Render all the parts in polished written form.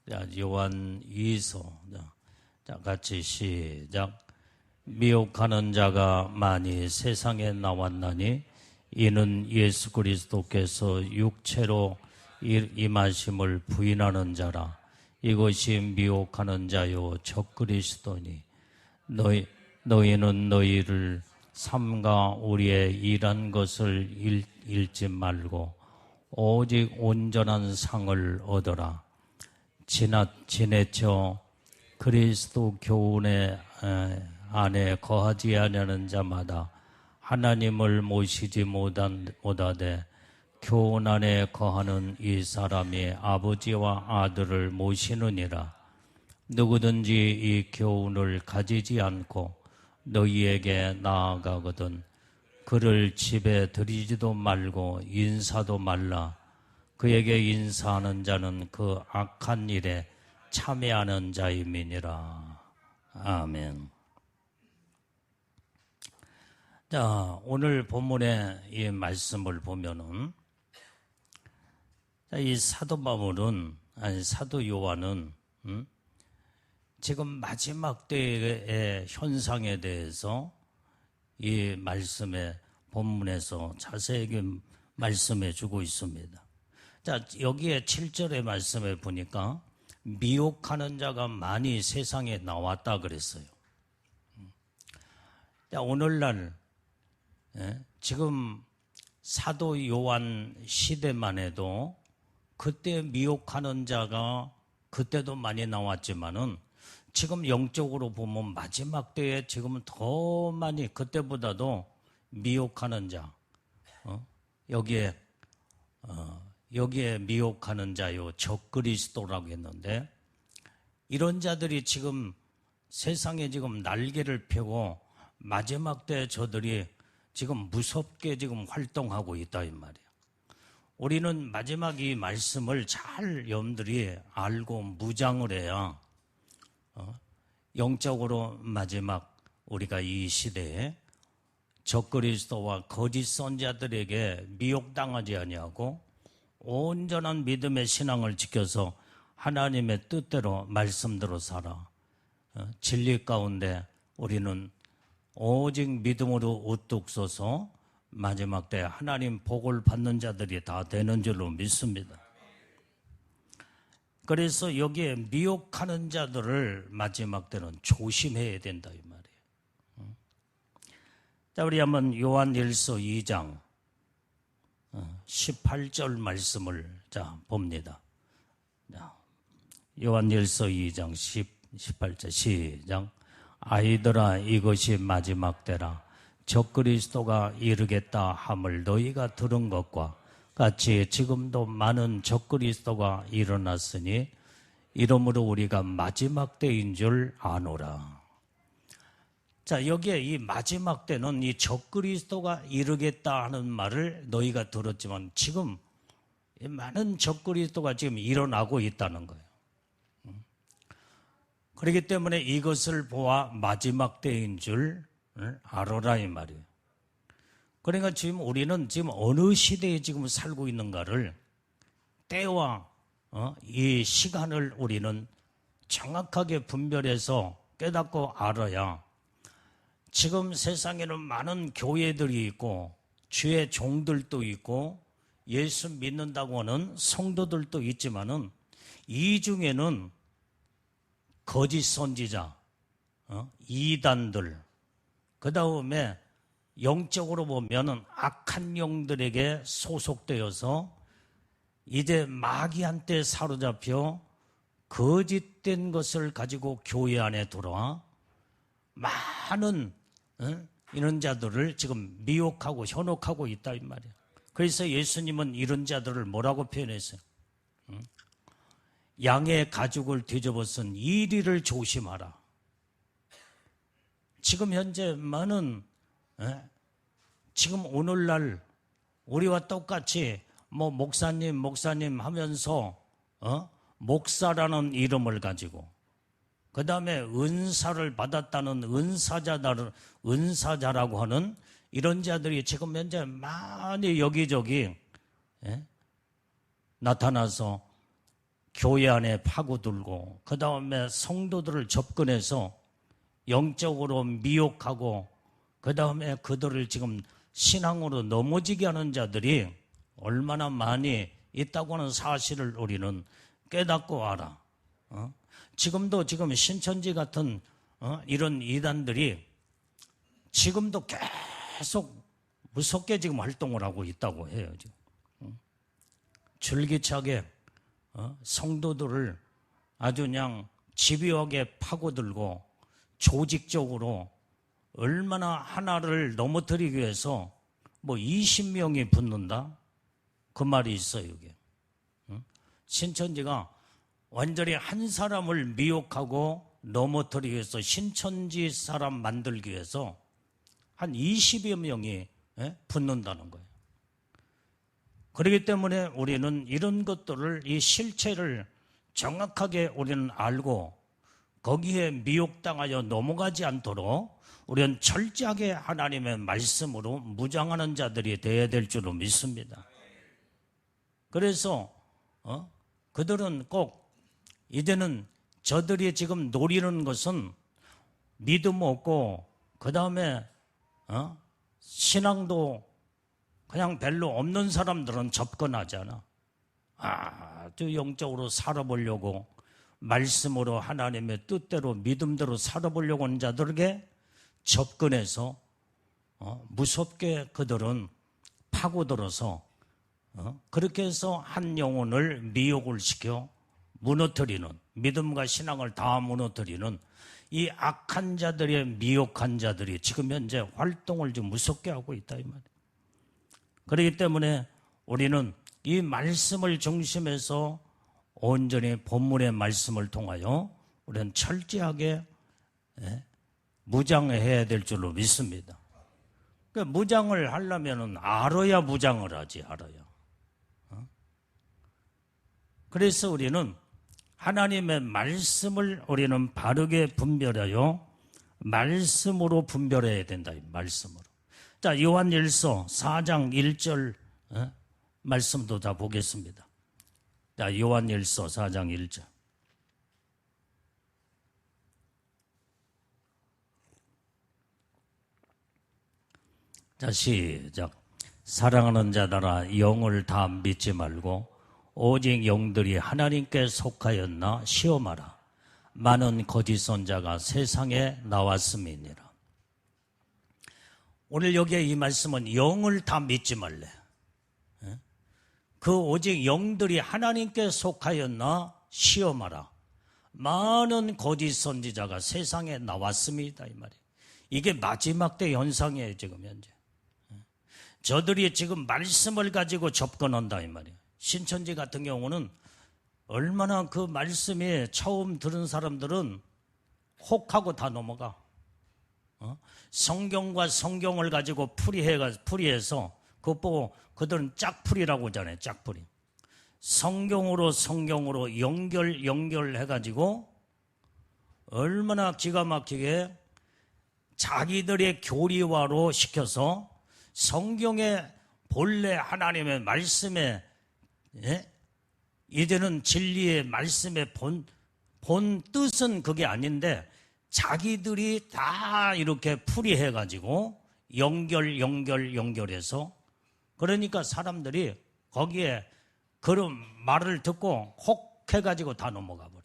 자, 요한 2서. 자, 같이 시작. 미혹하는 자가 많이 세상에 나왔나니 이는 예수 그리스도께서 육체로 임하심을 부인하는 자라. 이것이 미혹하는 자요 적그리스도니 너희는 너희를 삼가 우리의 일한 것을 잃지 말고 오직 온전한 상을 얻어라. 지내쳐 그리스도 교훈의 안에 거하지 아니하는 자마다 하나님을 모시지 못하되 교훈 안에 거하는 이 사람이 아버지와 아들을 모시느니라. 누구든지 이 교훈을 가지지 않고 너희에게 나아가거든 그를 집에 들이지도 말고 인사도 말라. 그에게 인사하는 자는 그 악한 일에 참여하는 자임이니라. 아멘. 자, 오늘 본문의 이 말씀을 보면은, 이 사도 바울은, 사도 요한은, 지금 마지막 때의 현상에 대해서 이 말씀의 본문에서 자세하게 말씀해 주고 있습니다. 자, 여기에 7절의 말씀에 보니까 미혹하는 자가 많이 세상에 나왔다 그랬어요. 자, 오늘날 지금 사도 요한 시대만 해도 그때 미혹하는 자가 그때도 많이 나왔지만은 지금 영적으로 보면 마지막 때에 지금은 더 많이 그때보다도 미혹하는 자, 여기에 미혹하는 자요 적그리스도라고 했는데 이런 자들이 지금 세상에 지금 날개를 펴고 마지막 때 저들이 지금 무섭게 지금 활동하고 있다 이 말이에요. 우리는 마지막 이 말씀을 잘 여러분들이 알고 무장을 해야 영적으로 마지막 우리가 이 시대에 적그리스도와 거짓 선자들에게 미혹당하지 아니하고 온전한 믿음의 신앙을 지켜서 하나님의 뜻대로 말씀대로 살아 진리 가운데 우리는 오직 믿음으로 우뚝 서서 마지막 때 하나님 복을 받는 자들이 다 되는 줄로 믿습니다. 그래서 여기에 미혹하는 자들을 마지막 때는 조심해야 된다 이 말이에요. 자, 우리 한번 요한일서 2장 18절 말씀을 자 봅니다. 요한일서 2장 18절 시작. 아이들아 이것이 마지막 때라. 적그리스도가 이르겠다 함을 너희가 들은 것과 같이 지금도 많은 적그리스도가 일어났으니 이러므로 우리가 마지막 때인 줄 아노라. 자, 여기에 이 마지막 때는 이 적그리스도가 이르겠다 하는 말을 너희가 들었지만 지금 많은 적그리스도가 지금 일어나고 있다는 거예요. 그렇기 때문에 이것을 보아 마지막 때인 줄 알아라 이 말이에요. 그러니까 지금 우리는 지금 어느 시대에 지금 살고 있는가를 때와 이 시간을 우리는 정확하게 분별해서 깨닫고 알아야 지금 세상에는 많은 교회들이 있고 주의 종들도 있고 예수 믿는다고 하는 성도들도 있지만은 이 중에는 거짓 선지자, 이단들, 그 다음에 영적으로 보면은 악한 영들에게 소속되어서 이제 마귀한테 사로잡혀 거짓된 것을 가지고 교회 안에 들어와 많은 이런 자들을 지금 미혹하고 현혹하고 있다 이 말이에요. 그래서 예수님은 이런 자들을 뭐라고 표현했어요? 양의 가죽을 뒤집어쓴 이리를 조심하라. 지금 현재 많은 지금 오늘날 우리와 똑같이 뭐 목사님 하면서 목사라는 이름을 가지고 그 다음에 은사를 받았다는 은사자라고 하는 이런 자들이 지금 현재 많이 여기저기 나타나서 교회 안에 파고들고 그 다음에 성도들을 접근해서 영적으로 미혹하고 그 다음에 그들을 지금 신앙으로 넘어지게 하는 자들이 얼마나 많이 있다고 하는 사실을 우리는 깨닫고 알아. 지금도 지금 신천지 같은 이런 이단들이 지금도 계속 무섭게 지금 활동을 하고 있다고 해요. 지금. 줄기차게 성도들을 아주 그냥 집요하게 파고들고 조직적으로 얼마나 하나를 넘어뜨리기 위해서 뭐 20명이 붙는다? 그 말이 있어요, 이게. 신천지가 완전히 한 사람을 미혹하고 넘어뜨리기 위해서 신천지 사람 만들기 위해서 한 20여 명이 붙는다는 거예요. 그렇기 때문에 우리는 이런 것들을, 이 실체를 정확하게 우리는 알고 거기에 미혹당하여 넘어가지 않도록 우리는 철저하게 하나님의 말씀으로 무장하는 자들이 되어야 될 줄로 믿습니다. 그래서 그들은 꼭 이제는 저들이 지금 노리는 것은 믿음 없고 그 다음에 신앙도 그냥 별로 없는 사람들은 접근하잖아. 아주 영적으로 살아보려고 말씀으로 하나님의 뜻대로 믿음대로 살아보려고 하는 자들에게 접근해서 무섭게 그들은 파고들어서 그렇게 해서 한 영혼을 미혹을 시켜 무너뜨리는, 믿음과 신앙을 다 무너뜨리는 이 악한 자들의 미혹한 자들이 지금 현재 활동을 좀 무섭게 하고 있다 이 말이에요. 그렇기 때문에 우리는 이 말씀을 중심해서 온전히 본문의 말씀을 통하여 우리는 철저하게 무장해야 될 줄로 믿습니다. 그러니까 무장을 하려면 알아야 무장을 하지, 알아야. 그래서 우리는 하나님의 말씀을 우리는 바르게 분별하여 말씀으로 분별해야 된다, 말씀으로. 자, 요한일서 4장 1절 말씀도 다 보겠습니다. 자, 요한일서 4장 1절. 자, 시작. 사랑하는 자들아, 영을 다 믿지 말고 오직 영들이 하나님께 속하였나 시험하라. 많은 거짓 선자가 세상에 나왔음이니라. 오늘 여기에 이 말씀은 영을 다 믿지 말래. 그 오직 영들이 하나님께 속하였나 시험하라. 많은 거짓 선지자가 세상에 나왔습니다, 이 말이에요. 이게 마지막 때 현상이에요, 지금 현재. 저들이 지금 말씀을 가지고 접근한다 이 말이에요. 신천지 같은 경우는 얼마나 그 말씀에 처음 들은 사람들은 혹하고 다 넘어가. 성경과 성경을 가지고 풀이해서 그것 보고 그들은 짝풀이라고 하잖아요. 짝풀이. 성경으로 연결해가지고 얼마나 기가 막히게 자기들의 교리화로 시켜서 성경의 본래 하나님의 말씀에 이제는 진리의 말씀의 본 뜻은 그게 아닌데 자기들이 다 이렇게 풀이해가지고 연결해서 그러니까 사람들이 거기에 그런 말을 듣고 혹 해가지고 다 넘어가 버려요.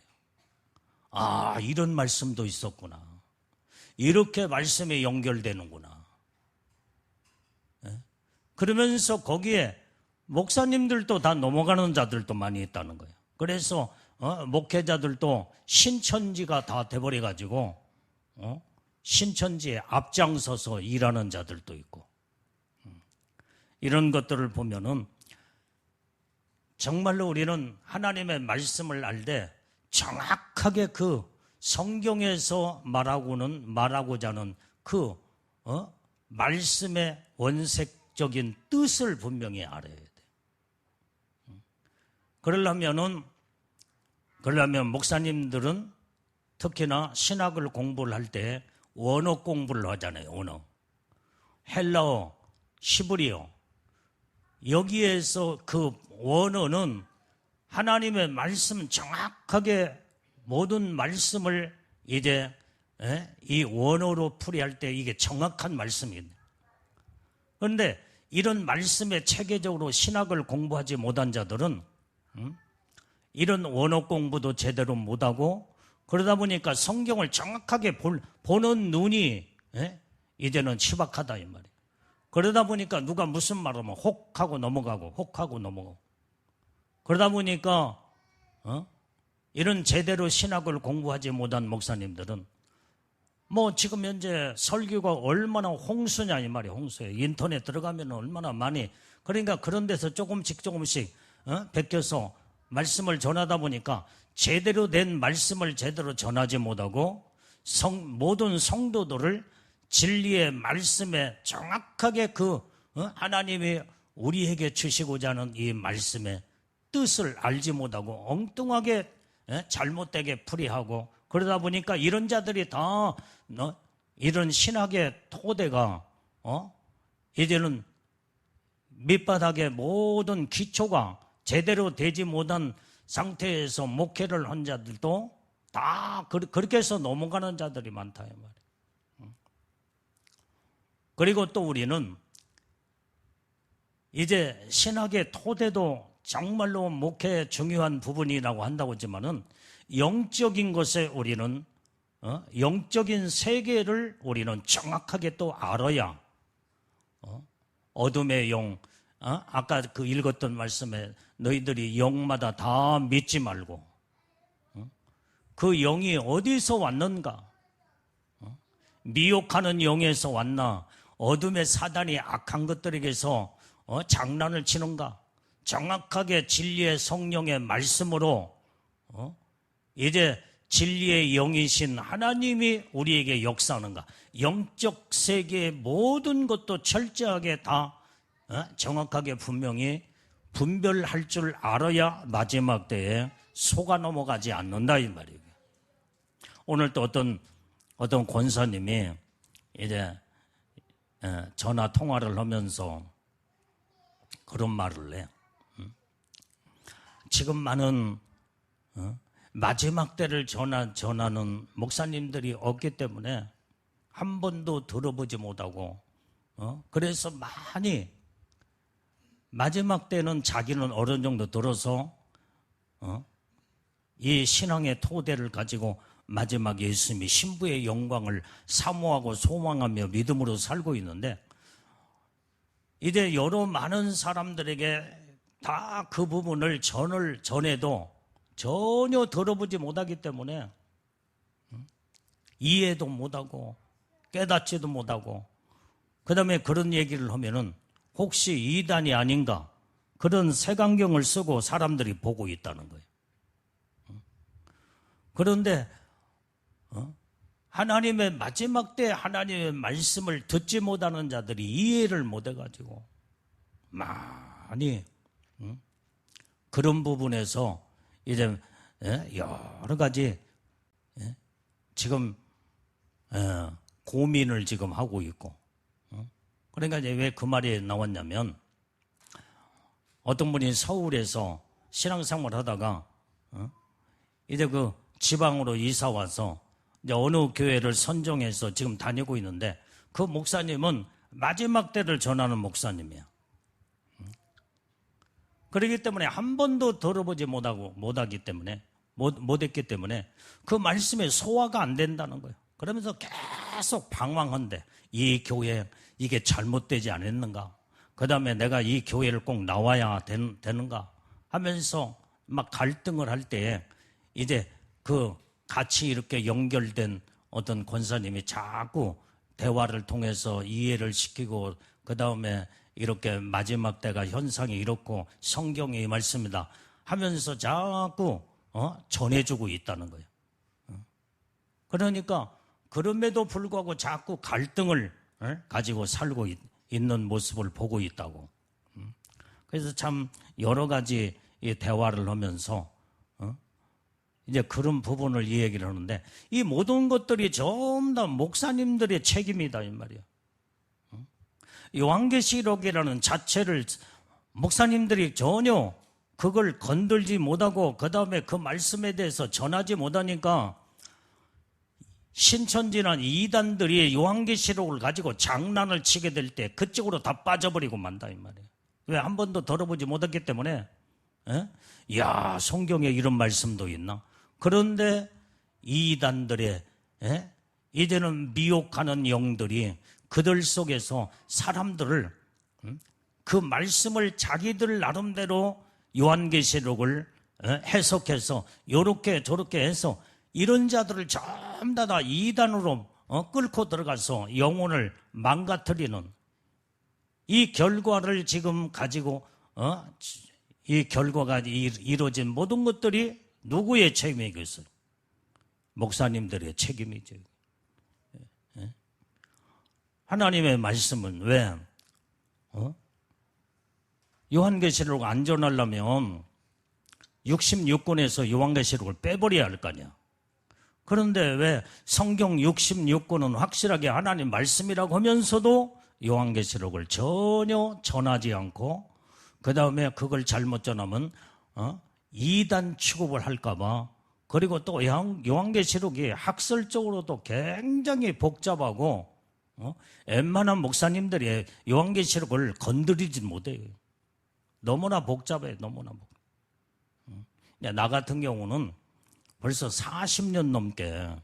아, 이런 말씀도 있었구나. 이렇게 말씀에 연결되는구나. 그러면서 거기에 목사님들도 다 넘어가는 자들도 많이 있다는 거예요. 그래서 목회자들도 신천지가 다 돼버려가지고 신천지에 앞장서서 일하는 자들도 있고 이런 것들을 보면은 정말로 우리는 하나님의 말씀을 알 때 정확하게 그 성경에서 말하고자 하는 그 말씀의 원색적인 뜻을 분명히 알아야 돼. 그러려면 목사님들은 특히나 신학을 공부를 할 때 원어 공부를 하잖아요. 원어. 헬라어, 히브리어. 여기에서 그 원어는 하나님의 말씀 정확하게 모든 말씀을 이제 이 원어로 풀이할 때 이게 정확한 말씀입니다. 그런데 이런 말씀에 체계적으로 신학을 공부하지 못한 자들은 이런 원어 공부도 제대로 못하고 그러다 보니까 성경을 정확하게 보는 눈이 이제는 희박하다 이 말이에요. 그러다 보니까 누가 무슨 말하면 혹하고 넘어가고 혹하고 넘어가고 그러다 보니까 이런 제대로 신학을 공부하지 못한 목사님들은 뭐 지금 현재 설교가 얼마나 홍수냐 이 말이에요. 홍수에 인터넷 들어가면 얼마나 많이 그러니까 그런 데서 조금씩 베껴서 말씀을 전하다 보니까 제대로 된 말씀을 제대로 전하지 못하고 모든 성도들을 진리의 말씀에 정확하게 하나님이 우리에게 주시고자 하는 이 말씀의 뜻을 알지 못하고 엉뚱하게 잘못되게 풀이하고 그러다 보니까 이런 자들이 다 이런 신학의 토대가 이제는 밑바닥의 모든 기초가 제대로 되지 못한 상태에서 목회를 한 자들도 다 그렇게 해서 넘어가는 자들이 많다 이 말이에요. 그리고 또 우리는 이제 신학의 토대도 정말로 목회의 중요한 부분이라고 한다고 했지만은 영적인 것에 우리는 영적인 세계를 우리는 정확하게 또 알아야 어둠의 영 아까 그 읽었던 말씀에 너희들이 영마다 다 믿지 말고 그 영이 어디서 왔는가 미혹하는 영에서 왔나 어둠의 사단이 악한 것들에게서 장난을 치는가 정확하게 진리의 성령의 말씀으로 이제 진리의 영이신 하나님이 우리에게 역사하는가 영적 세계의 모든 것도 철저하게 다 정확하게 분명히 분별할 줄 알아야 마지막 때에 속아 넘어가지 않는다 이 말이에요. 오늘 또 어떤 권사님이 이제 전화 통화를 하면서 그런 말을 해요. 지금 많은 마지막 때를 전하는 목사님들이 없기 때문에 한 번도 들어보지 못하고 그래서 많이 마지막 때는 자기는 어느 정도 들어서 이 신앙의 토대를 가지고 마지막 예수님이 신부의 영광을 사모하고 소망하며 믿음으로 살고 있는데 이제 여러 많은 사람들에게 다 그 부분을 전해도 전혀 들어보지 못하기 때문에 이해도 못하고 깨닫지도 못하고 그 다음에 그런 얘기를 하면은 혹시 이단이 아닌가 그런 색안경을 쓰고 사람들이 보고 있다는 거예요. 그런데 하나님의 마지막 때 하나님의 말씀을 듣지 못하는 자들이 이해를 못해가지고 많이 그런 부분에서 이제 여러 가지 지금 고민을 지금 하고 있고 그러니까 이제 왜 그 말이 나왔냐면 어떤 분이 서울에서 신앙생활 하다가 이제 그 지방으로 이사 와서 이제 어느 교회를 선정해서 지금 다니고 있는데 그 목사님은 마지막 때를 전하는 목사님이에요. 그렇기 때문에 한 번도 들어보지 못했기 때문에 그 말씀에 소화가 안 된다는 거예요. 그러면서 계속 방황한데 이 교회 이게 잘못되지 않았는가? 그 다음에 내가 이 교회를 꼭 나와야 되는가? 하면서 막 갈등을 할 때에 이제 그 같이 이렇게 연결된 어떤 권사님이 자꾸 대화를 통해서 이해를 시키고 그 다음에 이렇게 마지막 때가 현상이 이렇고 성경의 말씀이다 하면서 자꾸 전해주고 있다는 거예요. 그러니까 그럼에도 불구하고 자꾸 갈등을 가지고 살고 있는 모습을 보고 있다고. 그래서 참 여러 가지 이 대화를 하면서 이제 그런 부분을 이 얘기를 하는데 이 모든 것들이 전부 다 목사님들의 책임이다 이 말이에요. 요한계시록이라는 자체를 목사님들이 전혀 그걸 건들지 못하고 그 다음에 그 말씀에 대해서 전하지 못하니까 신천지나 이단들이 요한계시록을 가지고 장난을 치게 될 때 그쪽으로 다 빠져버리고 만다 이 말이에요. 왜? 한 번도 들어보지 못했기 때문에. 야, 성경에 이런 말씀도 있나? 그런데 이단들의 이제는 미혹하는 영들이 그들 속에서 사람들을 그 말씀을 자기들 나름대로 요한계시록을 해석해서 요렇게 저렇게 해서 이런 자들을 전부 다 이단으로 끌고 들어가서 영혼을 망가뜨리는 이 결과를 지금 가지고 이 결과가 이루어진 모든 것들이 누구의 책임이겠어요? 목사님들의 책임이죠. 하나님의 말씀은 왜 요한계시록 안 전하려면 66권에서 요한계시록을 빼버려야 할 거 아니야. 그런데 왜 성경 66권은 확실하게 하나님 말씀이라고 하면서도 요한계시록을 전혀 전하지 않고 그 다음에 그걸 잘못 전하면 이단 취급을 할까 봐. 그리고 또 요한계시록이 학설적으로도 굉장히 복잡하고 웬만한 목사님들이 요한계시록을 건드리지 못해요. 너무나 복잡해요. 너무나 복잡해. 나 같은 경우는 벌써 40년 넘게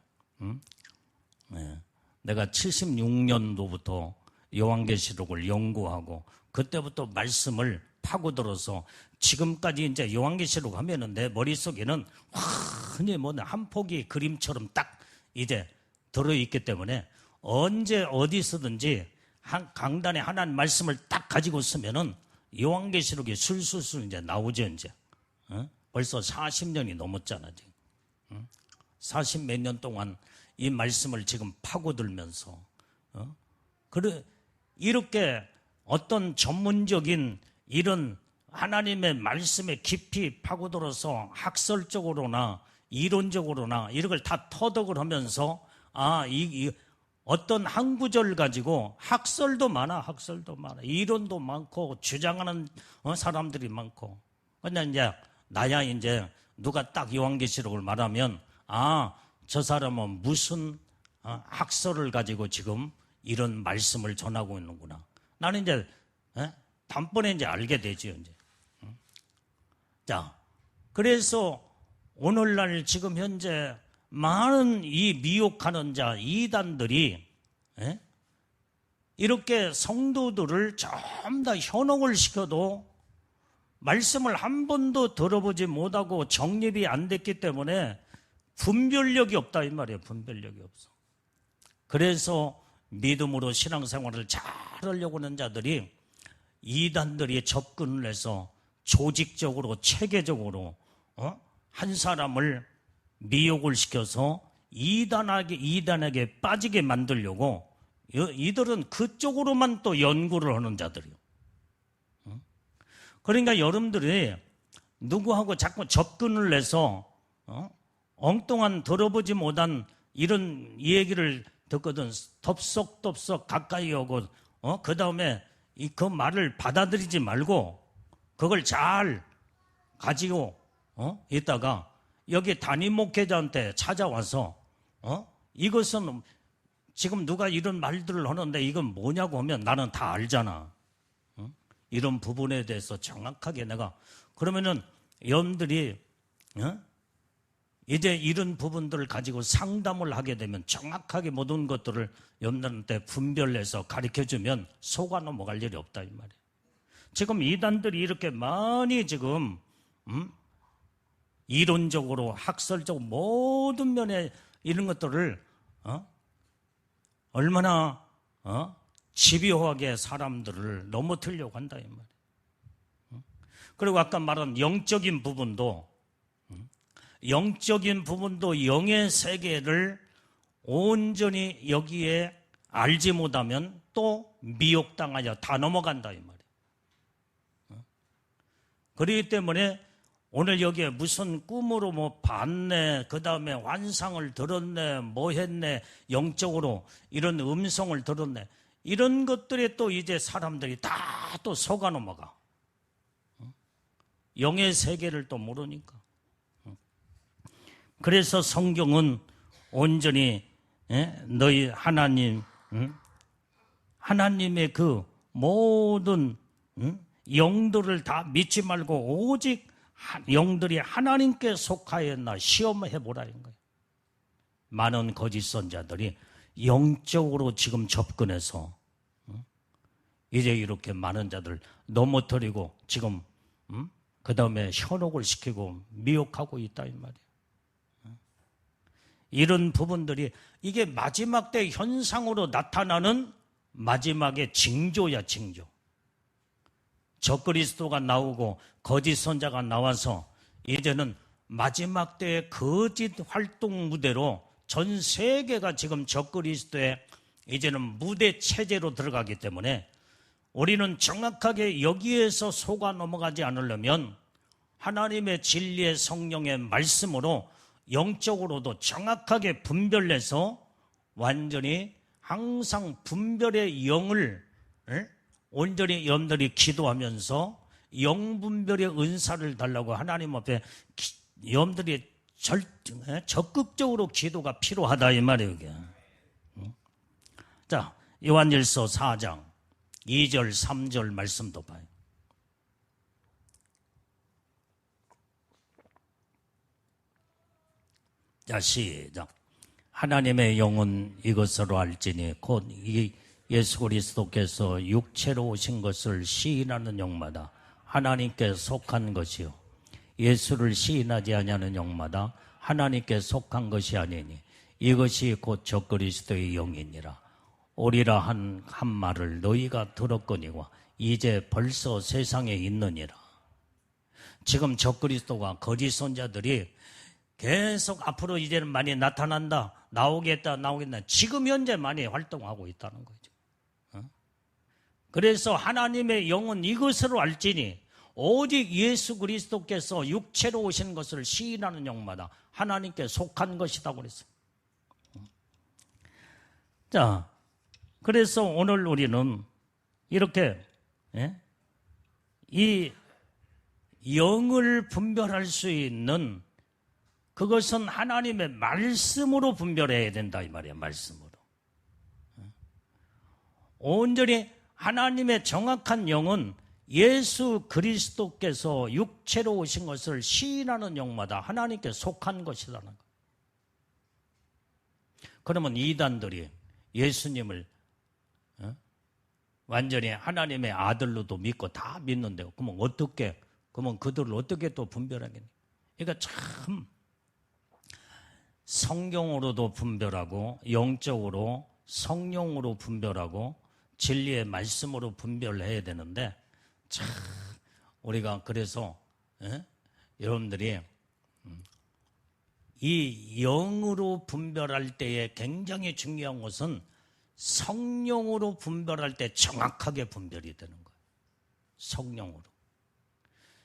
내가 76년도부터 요한계시록을 연구하고 그때부터 말씀을 파고들어서 지금까지 이제 요한계시록 하면은 내 머릿속에는 흔히 한 폭이 그림처럼 딱 이제 들어있기 때문에 언제 어디서든지 한 강단에 하나님 말씀을 딱 가지고 쓰면은 요한계시록이 술술술 이제 나오죠, 이제. 벌써 40년이 넘었잖아, 지금. 40 몇 년 동안 이 말씀을 지금 파고들면서, 이렇게 어떤 전문적인 이런 하나님의 말씀에 깊이 파고들어서 학설적으로나 이론적으로나 이런 걸 다 터득을 하면서, 어떤 한 구절 가지고 학설도 많아, 이론도 많고, 주장하는 사람들이 많고. 근데 이제, 나야 이제 누가 딱 요한계시록을 말하면, 저 사람은 무슨 학설을 가지고 지금 이런 말씀을 전하고 있는구나. 나는 이제, 단번에 이제 알게 되죠, 이제. 자, 그래서 오늘날 지금 현재 많은 이 미혹하는 자, 이단들이 이렇게 성도들을 전부 다 현혹을 시켜도 말씀을 한 번도 들어보지 못하고 정립이 안 됐기 때문에 분별력이 없다 이 말이에요. 분별력이 없어. 그래서 믿음으로 신앙생활을 잘하려고 하는 자들이 이단들이 접근을 해서 조직적으로 체계적으로 한 사람을 미혹을 시켜서 이단에게 빠지게 만들려고 이들은 그쪽으로만 또 연구를 하는 자들이요. 그러니까 여러분들이 누구하고 자꾸 접근을 해서 엉뚱한 들어보지 못한 이런 얘기를 듣거든 덥석덥석 가까이 오고 그 다음에 그 말을 받아들이지 말고 그걸 잘 가지고 있다가 여기 담임 목회자한테 찾아와서 이것은 지금 누가 이런 말들을 하는데 이건 뭐냐고 하면 나는 다 알잖아. 이런 부분에 대해서 정확하게 내가 그러면은 여러분들이 이제 이런 부분들을 가지고 상담을 하게 되면 정확하게 모든 것들을 여러분들한테 분별해서 가르쳐주면 속아 넘어갈 일이 없다 이 말이에요. 지금 이단들이 이렇게 많이 지금 이론적으로 학설적으로 모든 면에 이런 것들을 얼마나 집요하게 사람들을 넘어뜨리려고 한다 이 말이에요. 그리고 아까 말한 영적인 부분도 영의 세계를 온전히 여기에 알지 못하면 또 미혹당하여 다 넘어간다 이 말이에요. 그렇기 때문에 오늘 여기에 무슨 꿈으로 뭐 봤네, 그 다음에 환상을 들었네, 뭐 했네, 영적으로 이런 음성을 들었네, 이런 것들에 또 이제 사람들이 다 또 속아 넘어가. 영의 세계를 또 모르니까. 그래서 성경은 온전히 너희 하나님, 하나님의 그 모든 영들을 다 믿지 말고 오직 영들이 하나님께 속하였나 시험해 보라는 거예요. 많은 거짓 선자들이 영적으로 지금 접근해서 이제 이렇게 많은 자들 넘어뜨리고 지금 그 다음에 현혹을 시키고 미혹하고 있다 이 말이에요. 이런 부분들이 이게 마지막 때 현상으로 나타나는 마지막의 징조야, 징조. 적그리스도가 나오고 거짓 선자가 나와서 이제는 마지막 때의 거짓 활동 무대로 전 세계가 지금 적그리스도의 이제는 무대 체제로 들어가기 때문에 우리는 정확하게 여기에서 속아 넘어가지 않으려면 하나님의 진리의 성령의 말씀으로 영적으로도 정확하게 분별해서 완전히 항상 분별의 영을 온전히 여러분들이 기도하면서 영분별의 은사를 달라고 하나님 앞에 여러분들이 적극적으로 기도가 필요하다 이 말이에요. 이게. 자, 요한일서 4장 2절 3절 말씀도 봐요. 자, 시작. 하나님의 영은 이것으로 알지니 곧 이 예수 그리스도께서 육체로 오신 것을 시인하는 영마다 하나님께 속한 것이요 예수를 시인하지 아니하는 영마다 하나님께 속한 것이 아니니 이것이 곧 적그리스도의 영이니라. 오리라 한 말을 너희가 들었거니와 이제 벌써 세상에 있느니라. 지금 적그리스도가 거짓 선자들이 계속 앞으로 이제는 많이 나타난다, 나오겠다. 지금 현재 많이 활동하고 있다는 거죠. 그래서 하나님의 영은 이것으로 알지니 오직 예수 그리스도께서 육체로 오신 것을 시인하는 영마다 하나님께 속한 것이다 그랬어요. 자, 그래서 오늘 우리는 이렇게 이 영을 분별할 수 있는 그것은 하나님의 말씀으로 분별해야 된다 이 말이에요. 말씀으로. 온전히 하나님의 정확한 영은 예수 그리스도께서 육체로 오신 것을 시인하는 영마다 하나님께 속한 것이라는 거예요. 그러면 이단들이 예수님을 완전히 하나님의 아들로도 믿고 다 믿는데요. 그러면 그들을 어떻게 또 분별하겠니? 그러니까 참 성경으로도 분별하고 영적으로 성령으로 분별하고 진리의 말씀으로 분별해야 되는데 참 우리가 그래서 여러분들이 이 영으로 분별할 때에 굉장히 중요한 것은 성령으로 분별할 때 정확하게 분별이 되는 거예요. 성령으로.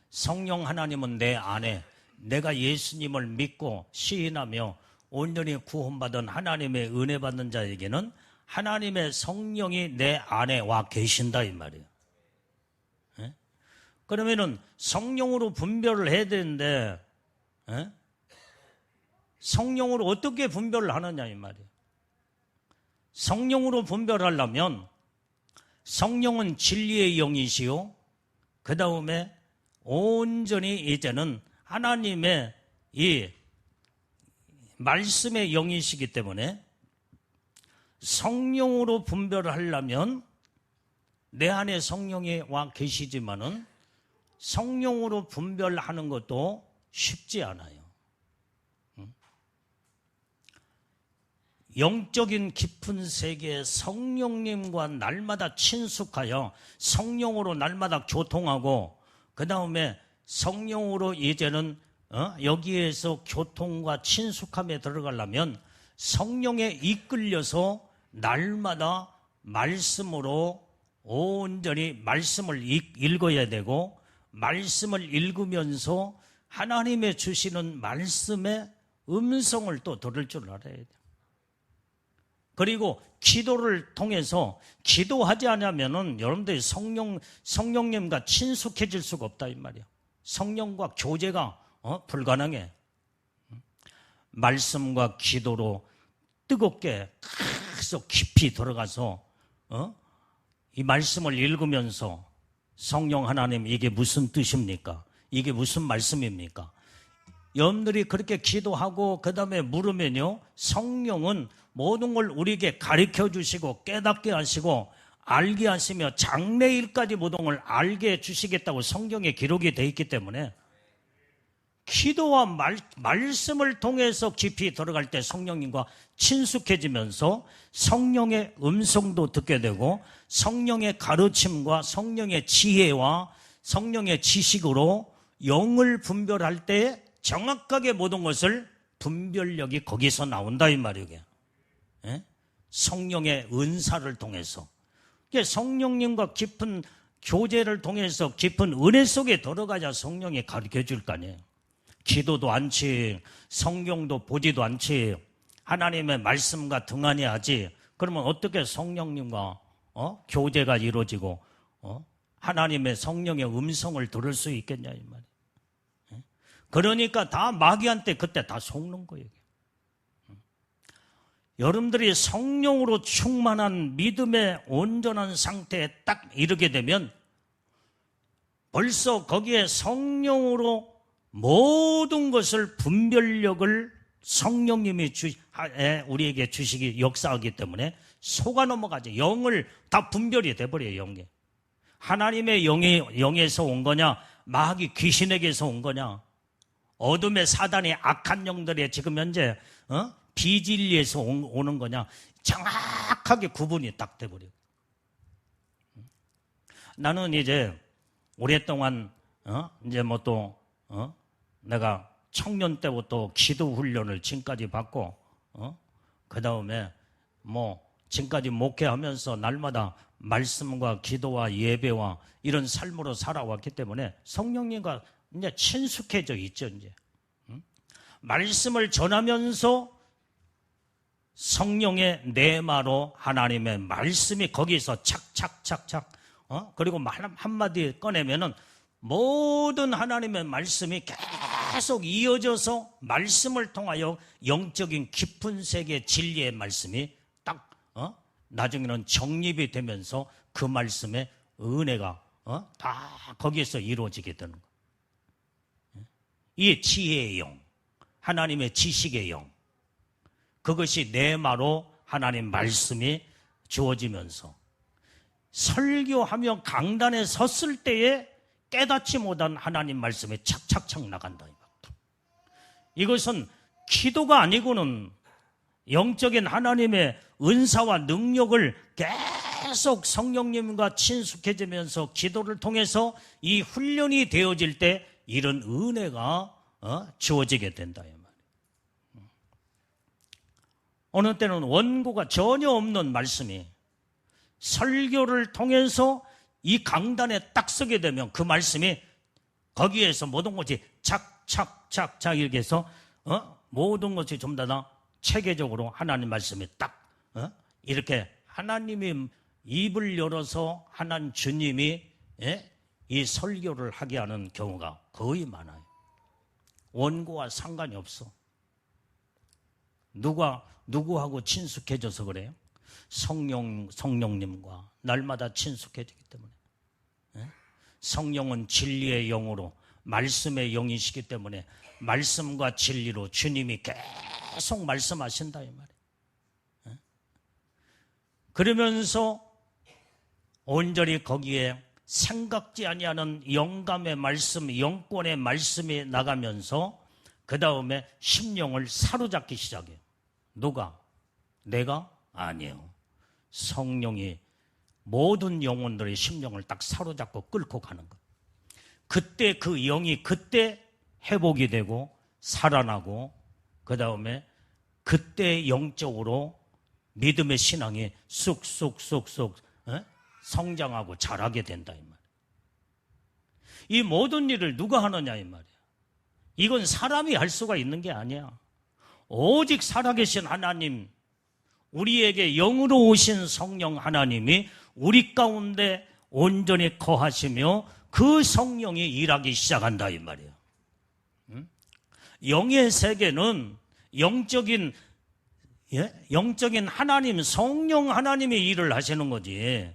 성령 하나님은 내 안에 내가 예수님을 믿고 시인하며 온전히 구원받은 하나님의 은혜 받는 자에게는 하나님의 성령이 내 안에 와 계신다 이 말이에요. 그러면은 성령으로 분별을 해야 되는데 성령으로 어떻게 분별을 하느냐 이 말이에요. 성령으로 분별하려면 성령은 진리의 영이시요 그 다음에 온전히 이제는 하나님의 이 말씀의 영이시기 때문에 성령으로 분별을 하려면 내 안에 성령이 와 계시지만은 성령으로 분별하는 것도 쉽지 않아요. 영적인 깊은 세계에 성령님과 날마다 친숙하여 성령으로 날마다 교통하고 그 다음에 성령으로 이제는 여기에서 교통과 친숙함에 들어가려면 성령에 이끌려서 날마다 말씀으로 온전히 말씀을 읽어야 되고 말씀을 읽으면서 하나님의 주시는 말씀의 음성을 또 들을 줄 알아야 돼요. 그리고 기도를 통해서 기도하지 않으면은 여러분들이 성령님과 친숙해질 수가 없다 이 말이야. 성령과 교제가 불가능해. 말씀과 기도로 뜨겁게 계속 깊이 들어가서 이 말씀을 읽으면서 성령 하나님 이게 무슨 뜻입니까? 이게 무슨 말씀입니까? 여러분들이 그렇게 기도하고 그 다음에 물으면요, 성령은 모든 걸 우리에게 가르쳐 주시고 깨닫게 하시고 알게 하시며 장래일까지 모든 걸 알게 해주시겠다고 성경에 기록이 되어 있기 때문에 기도와 말씀을 통해서 깊이 들어갈 때 성령님과 친숙해지면서 성령의 음성도 듣게 되고 성령의 가르침과 성령의 지혜와 성령의 지식으로 영을 분별할 때 정확하게 모든 것을 분별력이 거기서 나온다 이 말이에요. 예? 성령의 은사를 통해서 성령님과 깊은 교제를 통해서 깊은 은혜 속에 들어가야 성령이 가르쳐 줄 거 아니에요. 기도도 않지, 성경도 보지도 않지, 하나님의 말씀과 등한히 하지. 그러면 어떻게 성령님과 교제가 이루어지고 하나님의 성령의 음성을 들을 수 있겠냐 이 말이에요. 그러니까 다 마귀한테 그때 다 속는 거예요. 여러분들이 성령으로 충만한 믿음의 온전한 상태에 딱 이르게 되면 벌써 거기에 성령으로 모든 것을 분별력을 성령님이 우리에게 주시기 역사하기 때문에 속아 넘어가죠. 영을 다 분별이 돼버려요. 영이 하나님의 영에서 온 거냐, 마귀 귀신에게서 온 거냐, 어둠의 사단의 악한 영들이 지금 현재 비진리에서 오는 거냐, 정확하게 구분이 딱 돼버려요. 나는 이제 오랫동안 이제 뭐 또 내가 청년 때부터 기도 훈련을 지금까지 받고 그 다음에 뭐 지금까지 목회하면서 날마다 말씀과 기도와 예배와 이런 삶으로 살아왔기 때문에 성령님과 이제 친숙해져 있죠. 이제 말씀을 전하면서 성령의 내마로 하나님의 말씀이 거기서 착착착착 그리고 한마디 꺼내면은 모든 하나님의 말씀이 계속 이어져서 말씀을 통하여 영적인 깊은 세계 진리의 말씀이 딱 나중에는 정립이 되면서 그 말씀의 은혜가 다 거기에서 이루어지게 되는 거예요. 이 지혜의 영, 하나님의 지식의 영, 그것이 내마로 하나님 말씀이 주어지면서 설교하며 강단에 섰을 때에 깨닫지 못한 하나님 말씀이 착착착 나간다. 이것은 기도가 아니고는 영적인 하나님의 은사와 능력을 계속 성령님과 친숙해지면서 기도를 통해서 이 훈련이 되어질 때 이런 은혜가 주어지게 된다. 어느 때는 원고가 전혀 없는 말씀이 설교를 통해서 이 강단에 딱 서게 되면 그 말씀이 거기에서 모든 것이 착착착착 이렇게 해서 모든 것이 전부 다 체계적으로 하나님 말씀이 딱 이렇게 하나님이 입을 열어서 하나님 주님이 이 설교를 하게 하는 경우가 거의 많아요. 원고와 상관이 없어. 누구하고 친숙해져서 그래요? 성령님과 날마다 친숙해지기 때문에. 성령은 진리의 영으로 말씀의 영이시기 때문에 말씀과 진리로 주님이 계속 말씀하신다 이 말이에요. 그러면서 온전히 거기에 생각지 아니하는 영감의 말씀, 영권의 말씀이 나가면서 그 다음에 심령을 사로잡기 시작해요. 누가? 내가? 아니에요. 성령이 모든 영혼들의 심령을 딱 사로잡고 끌고 가는 것. 그때 그 영이 그때 회복이 되고 살아나고 그 다음에 그때 영적으로 믿음의 신앙이 쑥쑥쑥쑥 성장하고 자라게 된다 이 말이에요. 이 모든 일을 누가 하느냐 이 말이에요. 이건 사람이 할 수가 있는 게 아니야. 오직 살아계신 하나님, 우리에게 영으로 오신 성령 하나님이 우리 가운데 온전히 거하시며 그 성령이 일하기 시작한다 이 말이에요. 영의 세계는 영적인 하나님, 성령 하나님이 일을 하시는 거지.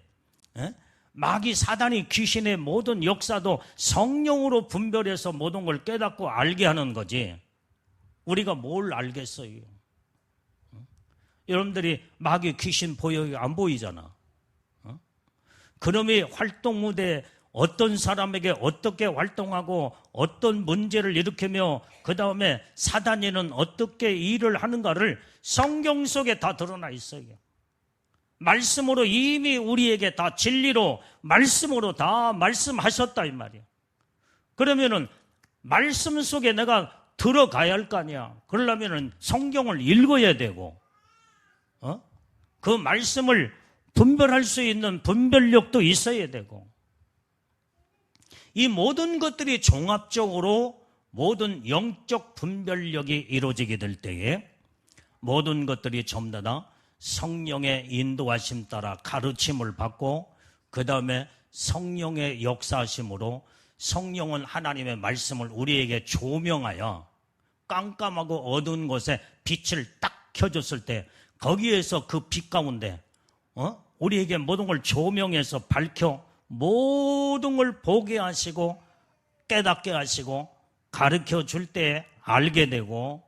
마귀 사단이 귀신의 모든 역사도 성령으로 분별해서 모든 걸 깨닫고 알게 하는 거지. 우리가 뭘 알겠어요? 여러분들이 마귀 귀신 보여요? 안 보이잖아. 그놈이 활동 무대에 어떤 사람에게 어떻게 활동하고 어떤 문제를 일으키며 그 다음에 사단이는 어떻게 일을 하는가를 성경 속에 다 드러나 있어요. 말씀으로 이미 우리에게 다 진리로 말씀으로 다 말씀하셨다 이 말이야. 그러면은 말씀 속에 내가 들어가야 할 거 아니야. 그러려면은 성경을 읽어야 되고, 그 말씀을 분별할 수 있는 분별력도 있어야 되고, 이 모든 것들이 종합적으로 모든 영적 분별력이 이루어지게 될 때에 모든 것들이 전부 다 성령의 인도하심 따라 가르침을 받고 그 다음에 성령의 역사하심으로 성령은 하나님의 말씀을 우리에게 조명하여 깜깜하고 어두운 곳에 빛을 딱 켜줬을 때 거기에서 그 빛 가운데 우리에게 모든 걸 조명해서 밝혀 모든 걸 보게 하시고 깨닫게 하시고 가르쳐 줄 때 알게 되고,